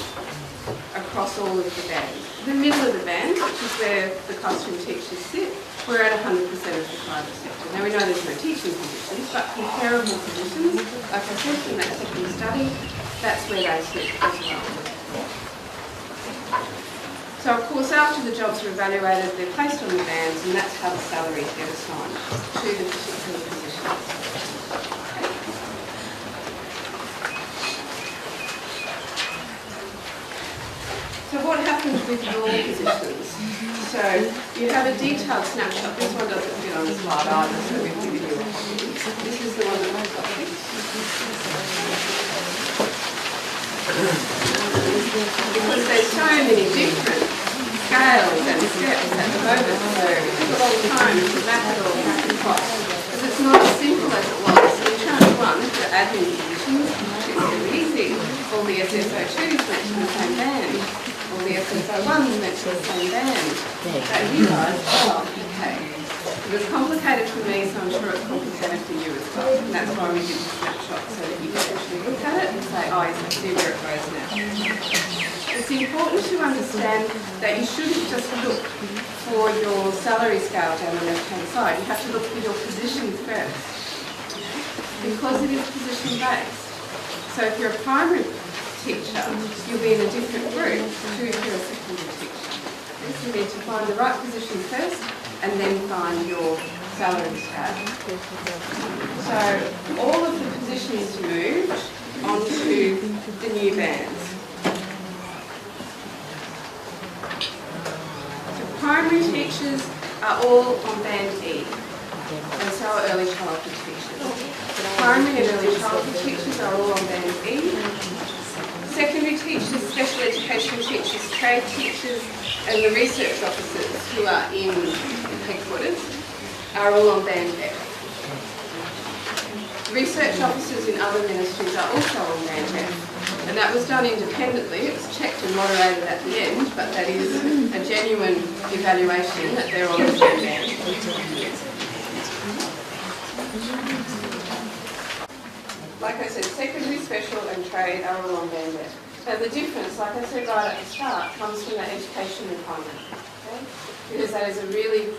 across all of the bands. The middle of the band, which is where the classroom teachers sit, we're at 100% of the private sector. Now we know there's no teaching positions, but comparable positions, like I said in that second study, that's where they sit as well. So of course after the jobs are evaluated, they're placed on the bands, and that's how the salaries get assigned to the particular positions. So what happens with your positions? So you have a detailed snapshot. This one doesn't fit on the slide either, so we've given you a copy. This is the one that I've got. Because there's so many different scales and steps at the moment, so it took a long time to map it all back and across. Because it's not as simple as it was. So in chart 1, the admin positions, it's really easy. All the SSO2s mention the same band. All the SSO1s mention the same band. But you guys, oh, okay. It was complicated for me, so I'm sure it's complicated for you as well. And that's why we did the snapshot, so that you can actually look at it and say, oh, I see where it goes now. It's important to understand that you shouldn't just look for your salary scale down the left-hand side. You have to look for your position first, because it is position-based. So if you're a primary teacher, you'll be in a different group to if you're a secondary teacher. Okay, so you need to find the right position first and then find your salary tab. So all of the positions moved onto the new bands. So primary teachers are all on band E, and so are early childhood teachers. Primary and early childhood teachers are all on band E. Secondary teachers, special education teachers, trade teachers, and the research officers who are in headquarters are all on band F. Research officers in other ministries are also on band F. And that was done independently. It was checked and moderated at the end, but that is a genuine evaluation that they're on the same band. Like I said, secondary, special and trade are all on band F. Now the difference, like I said right at the start, comes from that education requirement. Okay? Because that is a really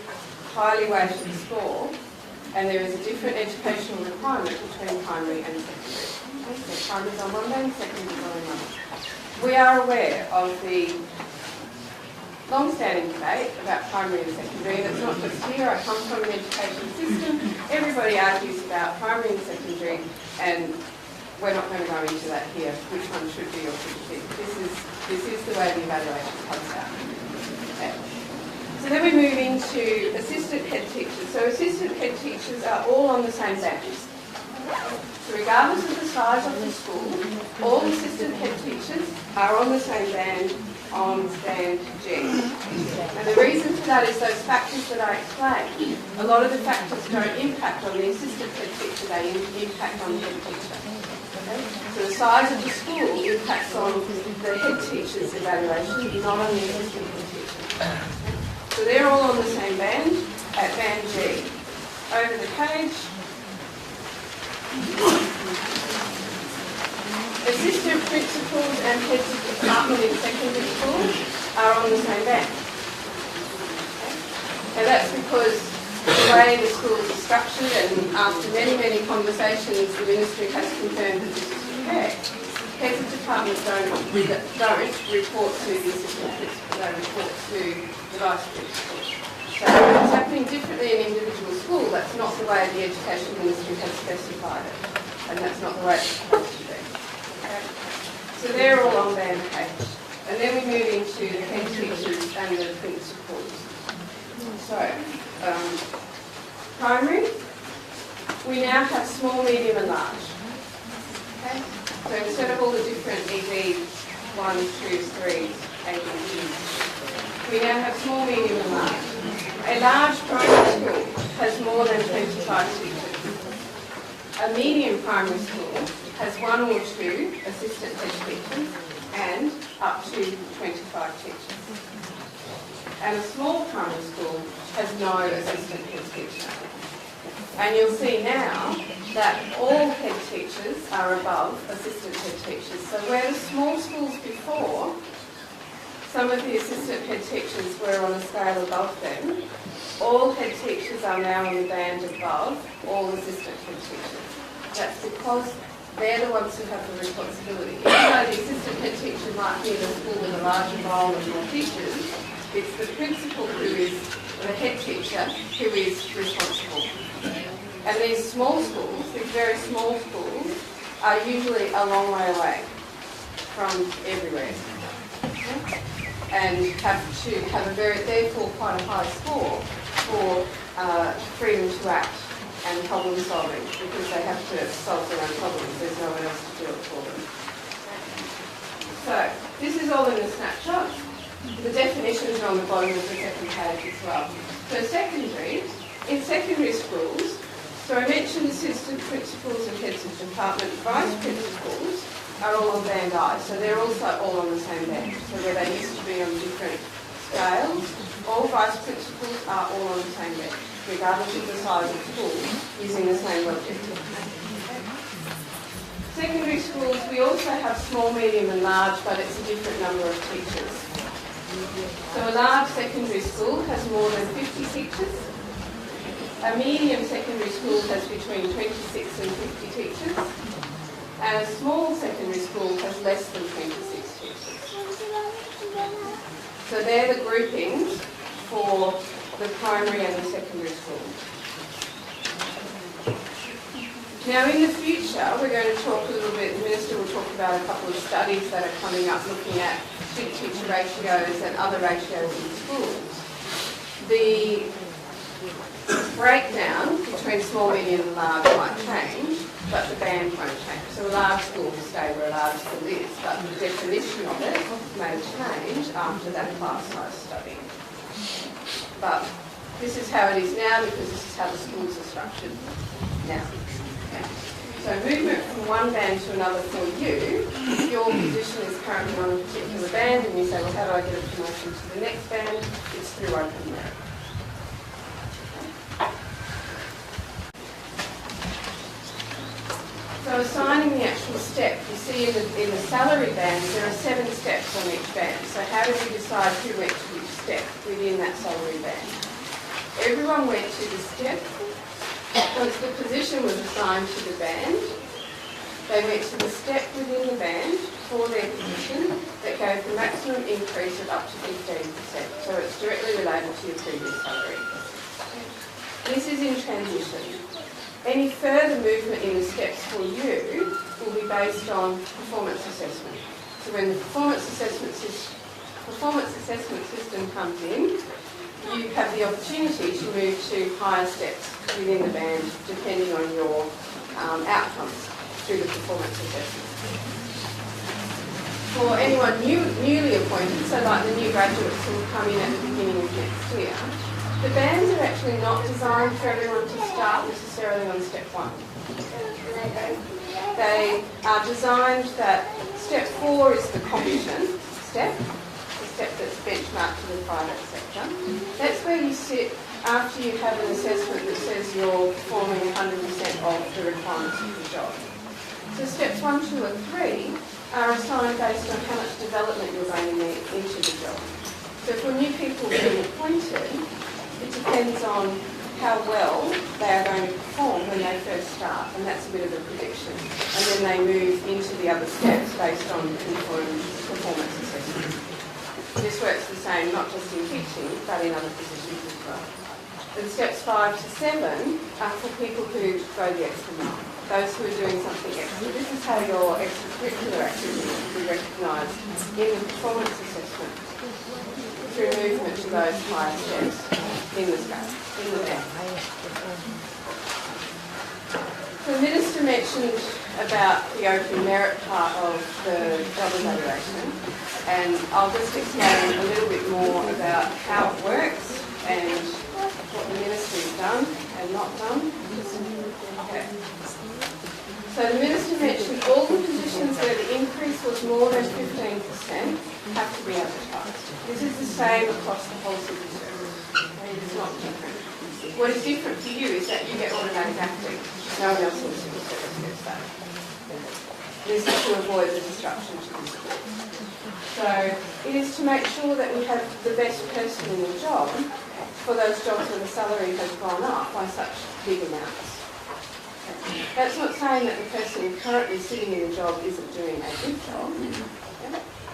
highly weighted score, and there is a different educational requirement between primary and secondary. Okay? So primary is on one band, secondary is on another. We are aware of the long-standing debate about primary and secondary, and it's not just here. I come from an education system. Everybody argues about primary and secondary, and we're not going to go into that here, which one should be or shouldn't be. This is the way the evaluation comes out. Okay. So then we move into assistant head teachers. So assistant head teachers are all on the same band. So regardless of the size of the school, all assistant head teachers are on the same band on band G. And the reason for that is those factors that I explained. A lot of the factors don't impact on the assistant head teacher, they impact on the head teacher. Okay? So the size of the school impacts on the head teacher's evaluation, not on the assistant head teacher. So they're all on the same band at band G. Over the page. Assistant principals and heads of department in secondary schools are on the same band. Okay? And that's because the way the schools are structured, and after many, many conversations, the ministry has confirmed that this is correct. Heads of departments don't report to the assistant principal, they report to the vice principal. So it's happening differently in individual school. That's not the way the education ministry has specified it, and that's not the way it's supposed to be. Okay? So they're all on band H. And then we move into the head teachers and the principals. So, primary, we now have small, medium and large. Okay? So instead of all the different ED 1, 2, 3, ABCs, we now have small, medium and large. A large primary school has more than 25 teachers. A medium primary school has 1 or 2 assistant head teachers and up to 25 teachers. And a small primary school has no assistant head teacher. And you'll see now that all head teachers are above assistant head teachers. So where the small schools before, some of the assistant head teachers were on a scale above them, all head teachers are now on the band above all assistant head teachers. That's because they're the ones who have the responsibility. Even though the assistant head teacher might be in a school with a larger role and more teachers, it's the principal who is the head teacher who is responsible. And these small schools, these very small schools, are usually a long way away from everywhere. Okay? And have to have a therefore quite a high score for freedom to act and problem solving, because they have to solve their own problems. There's no one else to do it for them. So this is all in a snapshot. The definitions are on the bottom of the second page as well. So secondary, in secondary schools, so I mentioned assistant principals and heads of department, vice principals are all on band I, so they're also all on the same band. So where they used to be on different scales, all vice principals are all on the same band, regardless of the size of school, using the same logic. Secondary schools, we also have small, medium and large, but it's a different number of teachers. So a large secondary school has more than 50 teachers. A medium secondary school has between 26 and 50 teachers. and a small secondary school has less than 26 teachers. So they're the groupings for the primary and the secondary school. Now in the future, we're going to talk a little bit, the Minister will talk about a couple of studies that are coming up looking at student-teacher ratios and other ratios in schools. The breakdown between small, medium and large might change, but the band won't change. So a large school will stay where a large school is, but the definition of it may change after that class size study. But this is how it is now because this is how the schools are structured now. Okay. So movement from one band to another for you, if your position is currently on a particular band and you say, well, how do I get a promotion to the next band? It's through open merit. So assigning the actual step, you see in the salary band there are 7 steps on each band. So how do we decide who went to which step within that salary band? Everyone went to the step. Once the position was assigned to the band, they went to the step within the band for their position that gave the maximum increase of up to 15%. So it's directly related to your previous salary. This is in transition. Any further movement in the steps for you will be based on performance assessment. So when the performance assessment system comes in, you have the opportunity to move to higher steps within the band depending on your outcomes through the performance assessment. For anyone newly appointed, so like the new graduates who will come in at the beginning of next year, the bands are actually not designed for everyone to start necessarily on step 1. Okay. They are designed that step 4 is the competition step, the step that's benchmarked to the private sector. That's where you sit after you have an assessment that says you're performing 100% of the requirements of the job. So steps 1, 2 and 3 are assigned based on how much development you're going to need into the job. So for new people being appointed, it depends on how well they are going to perform when they first start, and that's a bit of a prediction. And then they move into the other steps based on informed performance assessment. This works the same not just in teaching, but in other positions as well. And steps 5 to 7 are for people who go the extra mile, those who are doing something extra. This is how your extracurricular activities will be recognised in the performance assessment through movement to those higher steps in the scale, in the band. The Minister mentioned about the open merit part of the job evaluation, and I'll just explain a little bit more about how it works and what the Ministry has done and not done. Okay. So the Minister mentioned all the positions where the increase was more than 15% have to be advertised. This is the same across the whole civil service. Okay, it's not different. What is different for you is that you get automatic acting. No one else in the civil service gets that. This is to avoid the disruption to the school. So it is to make sure that we have the best person in the job for those jobs where the salary has gone up by such big amounts. That's not saying that the person currently sitting in the job isn't doing a good job,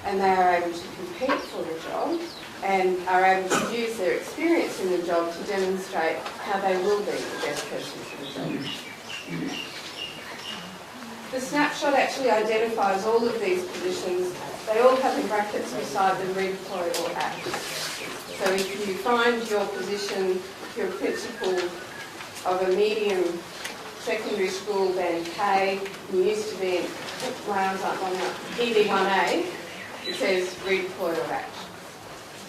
and they are able to compete for the job and are able to use their experience in the job to demonstrate how they will be the best person for the job. The snapshot actually identifies all of these positions. They all have in brackets beside them redeploy or act. So if you find your position, if you're a principal of a medium secondary school band K, you used to be in, my arms aren't long enough, ED1A, it says redeploy or act.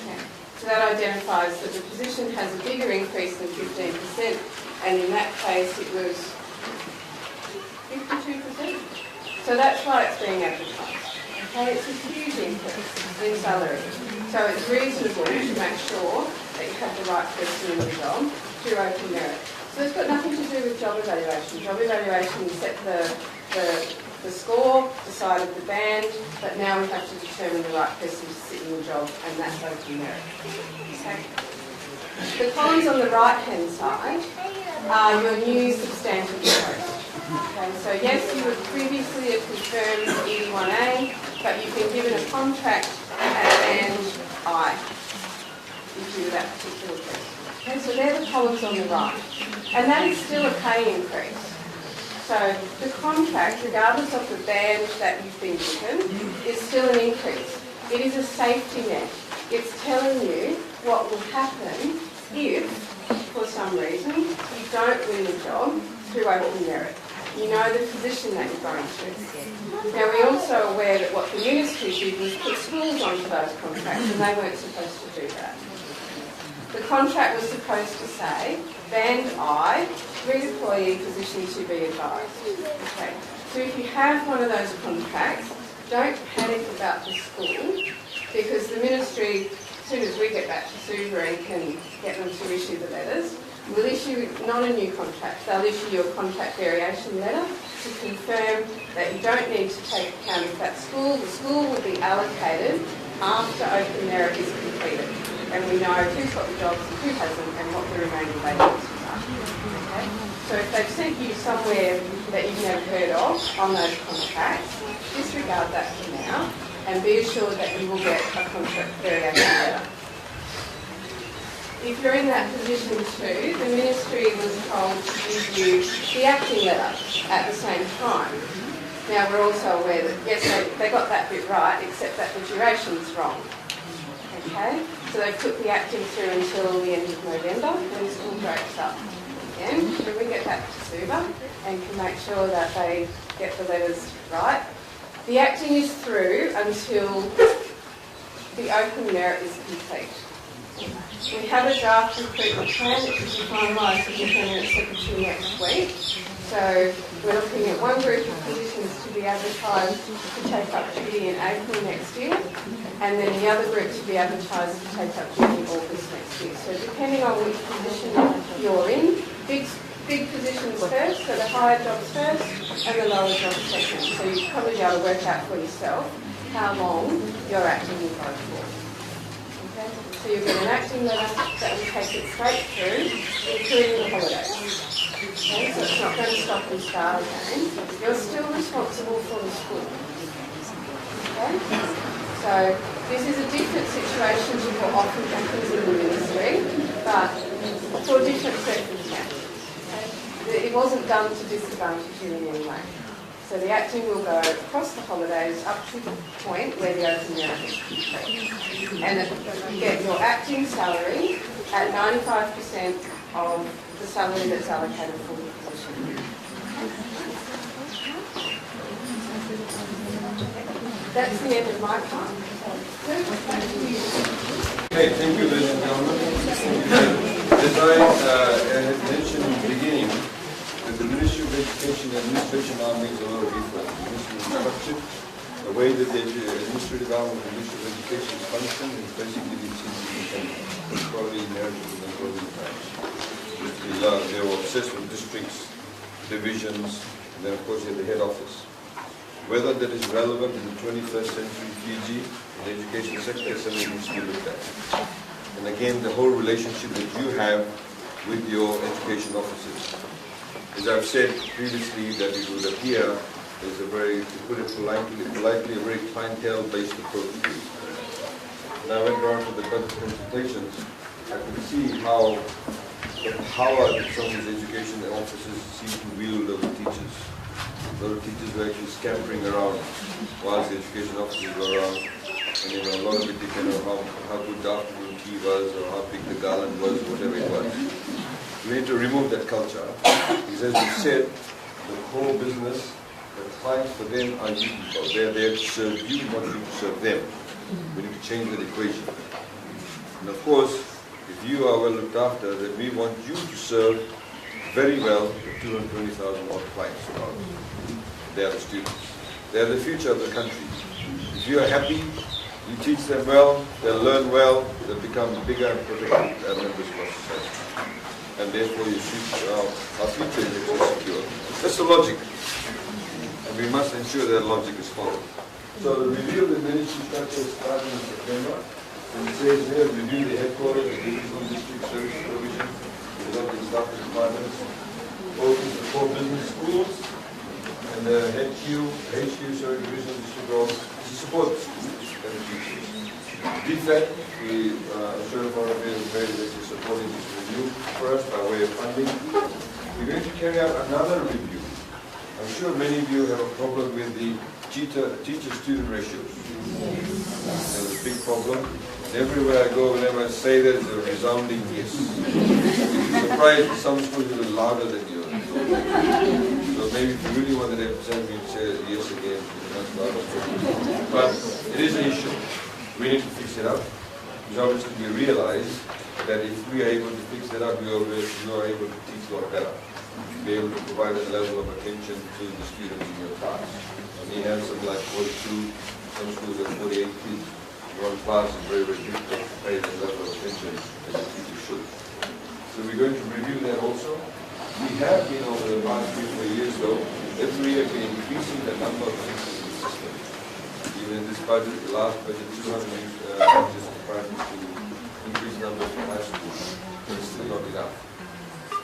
Okay. So that identifies that the position has a bigger increase than 15%, and in that case it was 52%. So that's why it's being advertised. Okay, it's a huge increase in salary. So it's reasonable to make sure that you have the right person in the job through open merit. So it's got nothing to do with job evaluation. Job evaluation set the score, decided the band, but now we have to determine the right person to sit in the job, and that's open merit. Okay. The columns on the right-hand side are your new substantive post. Okay, so yes, you would previously have confirmed ED1A, but you've been given a contract at band I, if you were that particular person. Okay, so they're the columns on the right. And that is still a pay increase. So the contract, regardless of the band that you've been given, is still an increase. It is a safety net. It's telling you what will happen if, for some reason, you don't win the job through open merit. You know the position that you're going to. Now, we're also aware that what the ministry did was put schools onto those contracts, and they weren't supposed to do that. The contract was supposed to say, band I, redeployee position to be advised. Okay. So if you have one of those contracts, don't panic about the school, because the ministry, as soon as we get back to Suva and can get them to issue the letters, will issue not a new contract. They'll issue you a contract variation letter to confirm that you don't need to take account of that school. The school will be allocated after open merit is completed. And we know who's got the jobs and who hasn't and what the remaining vacancies are. Okay? So if they've sent you somewhere that you've never heard of on those contracts, disregard that for now and be assured that you will get a contract variation letter. If you're in that position too, the ministry was told to give you the acting letter at the same time. Now we're also aware that yes, they got that bit right, except that the duration's wrong. Okay, so they've put the acting through until the end of November when school breaks up again. So we get back to Suva and can make sure that they get the letters right. The acting is through until the open merit is complete. We have a draft recruitment plan that should be finalised with the Permanent Secretary next week. So we're looking at one group of positions to be advertised to take up duty in April next year, and then the other group to be advertised to take up duty in August next year. So depending on which position you're in, big positions first, so the higher jobs first and the lower jobs second. So you'll probably be able to work out for yourself how long your acting will go for. Okay? So you'll get an acting letter that will take it straight through, including the holidays. Okay, so it's not going to stop and start again. You're still responsible for the school. Okay? So this is a different situation to what often happens in the ministry, but for different circumstances. Okay? It wasn't done to disadvantage you in any way. So the acting will go across the holidays up to the point where the open merit is complete. And you get your acting salary at 95% of the salary that's allocated for the position. That's the end of my part. Okay, thank you, ladies and gentlemen. As I had mentioned in the beginning, that the Ministry of Education administration now makes a lot of reform. The Ministry is structured, the way that the administrative arm of the Ministry of Education is functioning is basically it seems independent. It's probably inherited from the early times. They were obsessed with districts, divisions, and then of course you have the head office. Whether that is relevant in the 21st century Fiji, in the education sector, is something that needs to be looked at. And again, the whole relationship that you have with your education officers. As I've said previously, that it would appear is a very, to put it politely, a very clientele-based approach to it. When I went around to the budget consultations, I could see how the power that some of these education officers seem to wield over teachers. A lot of teachers were actually scampering around whilst the education officers were around. And a lot of it depended on how good the afternoon tea was or how big the garland was or whatever it was. We need to remove that culture. Because as we said, the core business, the clients for them are you people. They're there to serve you, not you to serve them. We need to change that equation. And of course, if you are well looked after, then we want you to serve very well the 220,000 odd clients. They are the students. They are the future of the country. If you are happy, you teach them well, they'll learn well, they'll become bigger and protected members of our society. And therefore our future is actually secure. That's the logic. And we must ensure that logic is followed. So the review of the ministry structure is starting in September. And it says here, review the headquarters, the divisional district service provision, developing staff requirements, opens the 4 business schools, and the HQ, sorry, Divisional District Road, to support the schools and the teachers. DFAT, we Australian Foreign Affairs is very basically supporting this review for us by way of funding. We're going to carry out another review. I'm sure many of you have a problem with the teacher-student ratios. There's a big problem. Everywhere I go, whenever I say that, it's a resounding yes. I'm surprised some schools are louder than yours. So maybe if you really wanted to represent me and say yes again, it's much louder. But it is an issue. We need to fix it up. Because obviously we realize that if we are able to fix it up, we are able to teach a lot better. Be able to provide a level of attention to the students in your class. And we have some like 42, some schools have 48 kids. One class is very, very difficult to pay the level of attention as a teacher should. So we're going to review that also. We have been over the past 3-4 years though, every year been increasing the number of teachers in the system. Even in this budget, the last budget, 200 teachers trying to increase the number of high schools. But it's still not enough.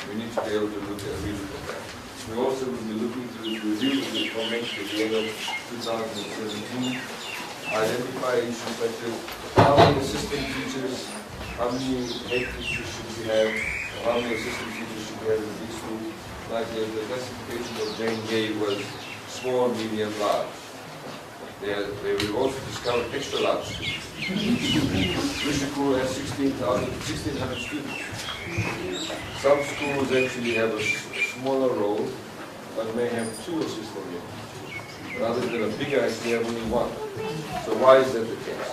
We need to be able to relook at that. We also will be looking to review the comments at the end of 2017, identify issues such as how many assistant teachers, how many head teachers should we have, or how many assistant teachers should we have in these schools. Like the classification that Jane gave was small, medium, large. We also discovered extra large schools. Rishikul has 1,600 students. Some schools actually have a smaller role, but may have 2 assistant teachers. Rather than a bigger, actually have only 1. So why is that the case?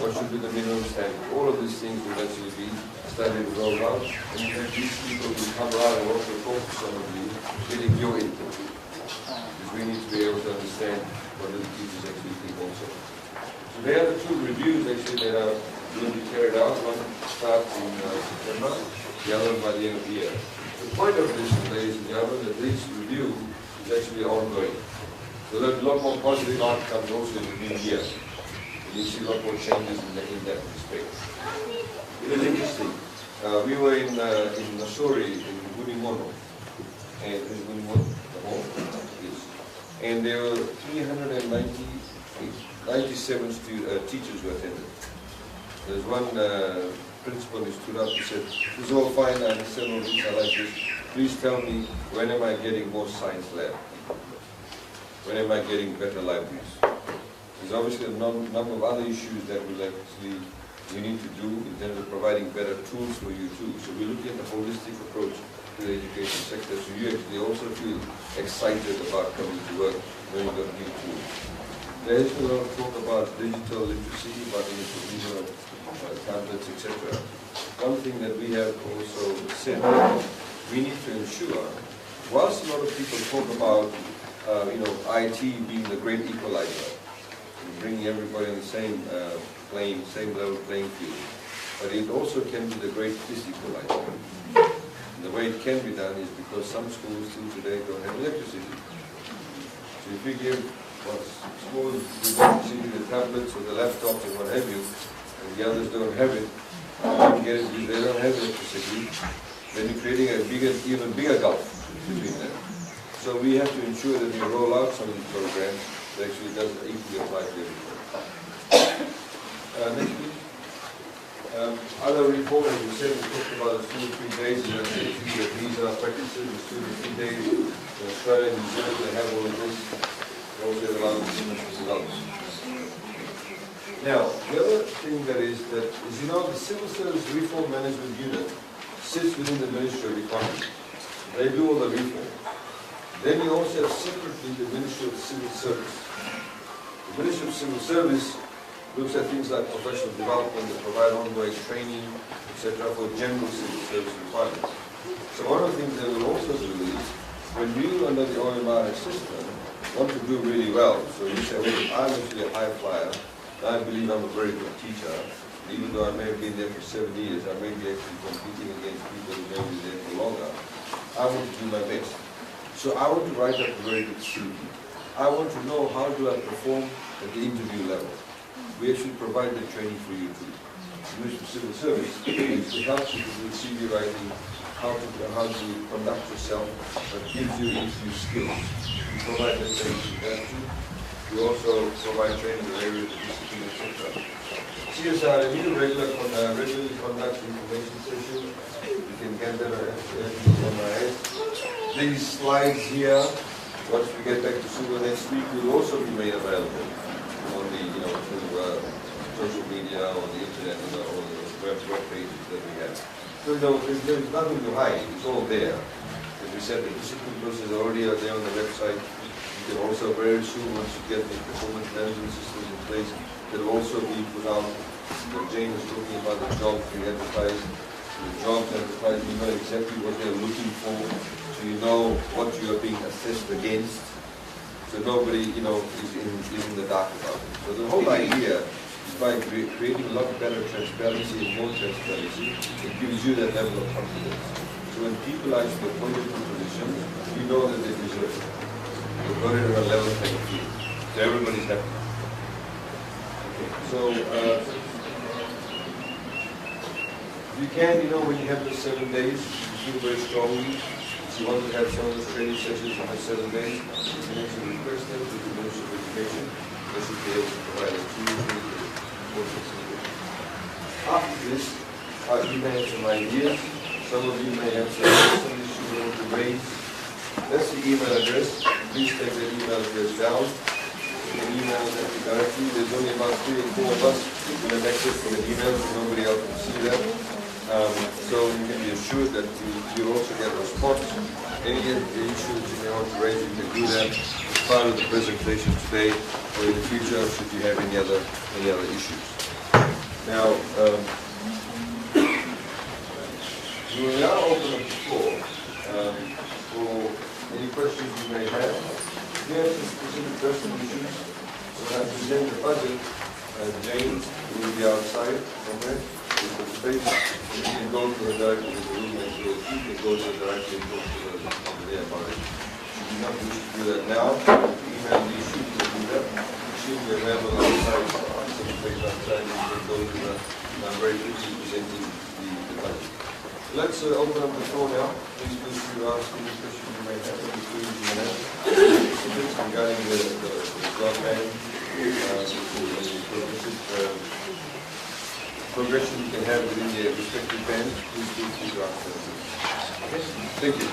What should be the minimum standard? All of these things will actually be studied and rolled out, and these people will come around and also talk to some of you, getting your input. Because we need to be able to understand what the teachers actually think also. So there are the 2 reviews actually that are going to be carried out. One starts in September, the other by the end of the year. The point of this, ladies and gentlemen, that this review is actually ongoing. So there's a lot more positive outcomes also in the new year. You see a lot more changes in that respect. It is interesting. We were in Nasori, in Gunimono, and in Gunimono, the home, yes. And there were 397 teachers who attended. There's one principal who stood up and said, "This is all fine, I understand all this, I like this. Please tell me, when am I getting more science lab? When am I getting better libraries?" There's obviously a number of other issues that we need to do in terms of providing better tools for you too. So we're looking at a holistic approach to the education sector, so you actually also feel excited about coming to work when you've got new tools. There is a lot of talk about digital literacy, about the provision of tablets, etc. One thing that we have also said, we need to ensure, whilst a lot of people talk about IT being the great equalizer, bringing everybody on the same same level playing field, but it also can be the great disequalizer. And the way it can be done is because some schools still today don't have electricity. So if we give schools with electricity, the tablets or the laptops or what have you, and the others don't have it, you get it because they don't have electricity, then you're creating a even bigger gulf between them. So we have to ensure that we roll out some of these programs that actually does equally apply to everybody. Next week. Other reform, as we said, we talked about the 2 or 3 days, and these are practices, the 2 or 3 days in Australia and New Zealand, they have all of this. They also have a lot of similar results. Now, the other thing that is the Civil Service Reform Management Unit sits within the Ministry of Economy. They do all the reform. Then you also have separately the Ministry of Civil Service. The Ministry of Civil Service looks at things like professional development, they provide ongoing training, etc. for general civil service requirements. So one of the things they will also do is, when you under the OMRS system want to do really well, so you say, well, I'm actually a high flyer, I believe I'm a very good teacher, even though I may have been there for 7 years, I may be actually competing against people who may be there for longer, I want to do my best. So I want to write up a very good CV. I want to know how do I perform at the interview level. We actually provide the training for you too. The Ministry of Civil Service to help you to do CV writing, how to conduct yourself, but gives you interview skills. We provide that training to that too. We also provide training in areas of discipline, etc. CSR, we do regularly conduct information sessions. You can get them at MIS. These slides here, once we get back to Suva next week, will also be made available on the, through social media or the internet or the web pages that we have. So there's nothing to hide. It's all there. As we said, the discipline process is already out there on the website. You can also very soon, once you get the performance management systems in place, it'll also be put out. Jane was talking about the jobs we advertise. The jobs advertised, you know exactly what they're looking for, so you know what you are being assessed against. So nobody, is in the dark about it. So the whole idea is by creating a lot better transparency and more transparency, it gives you that level of confidence. So when people are actually appointed to positions, you know that they deserve it. You've got it on a level playing field. So everybody's happy. Okay. So you can, when you have the 7 days, you feel very strongly. If you want to have some of those training sessions in the 7 days, you can actually request them to the Ministry of Education. They should be able to provide it to you. After this, you may have some ideas. Some of you may have some issues you want to raise. That's the email address. Please take the email address down. You can email that directly. There's only about 3 or 4 of us who have access to the emails, and nobody else can see that. So you can be assured that you also get a response. Any issues you may want to raise, you can do that as part of the presentation today or in the future should you have any other issues. Now, we will now open up the floor for any questions you may have. If you have some specific resolutions, when I present the budget, James will be outside somewhere. With the space, you can go to the director of the room and you can go to the director and talk to them about it. You do not wish to do that now. Email the issue to do that. It should be available outside, some space outside, and you can go to the, I'm very quickly presenting the budget. Let's open up the floor now. Please feel free to ask any questions you may have, including you may have specifics regarding the broadband, progression you can have within the respective bands. Please feel free to ask them. Okay? Thank you.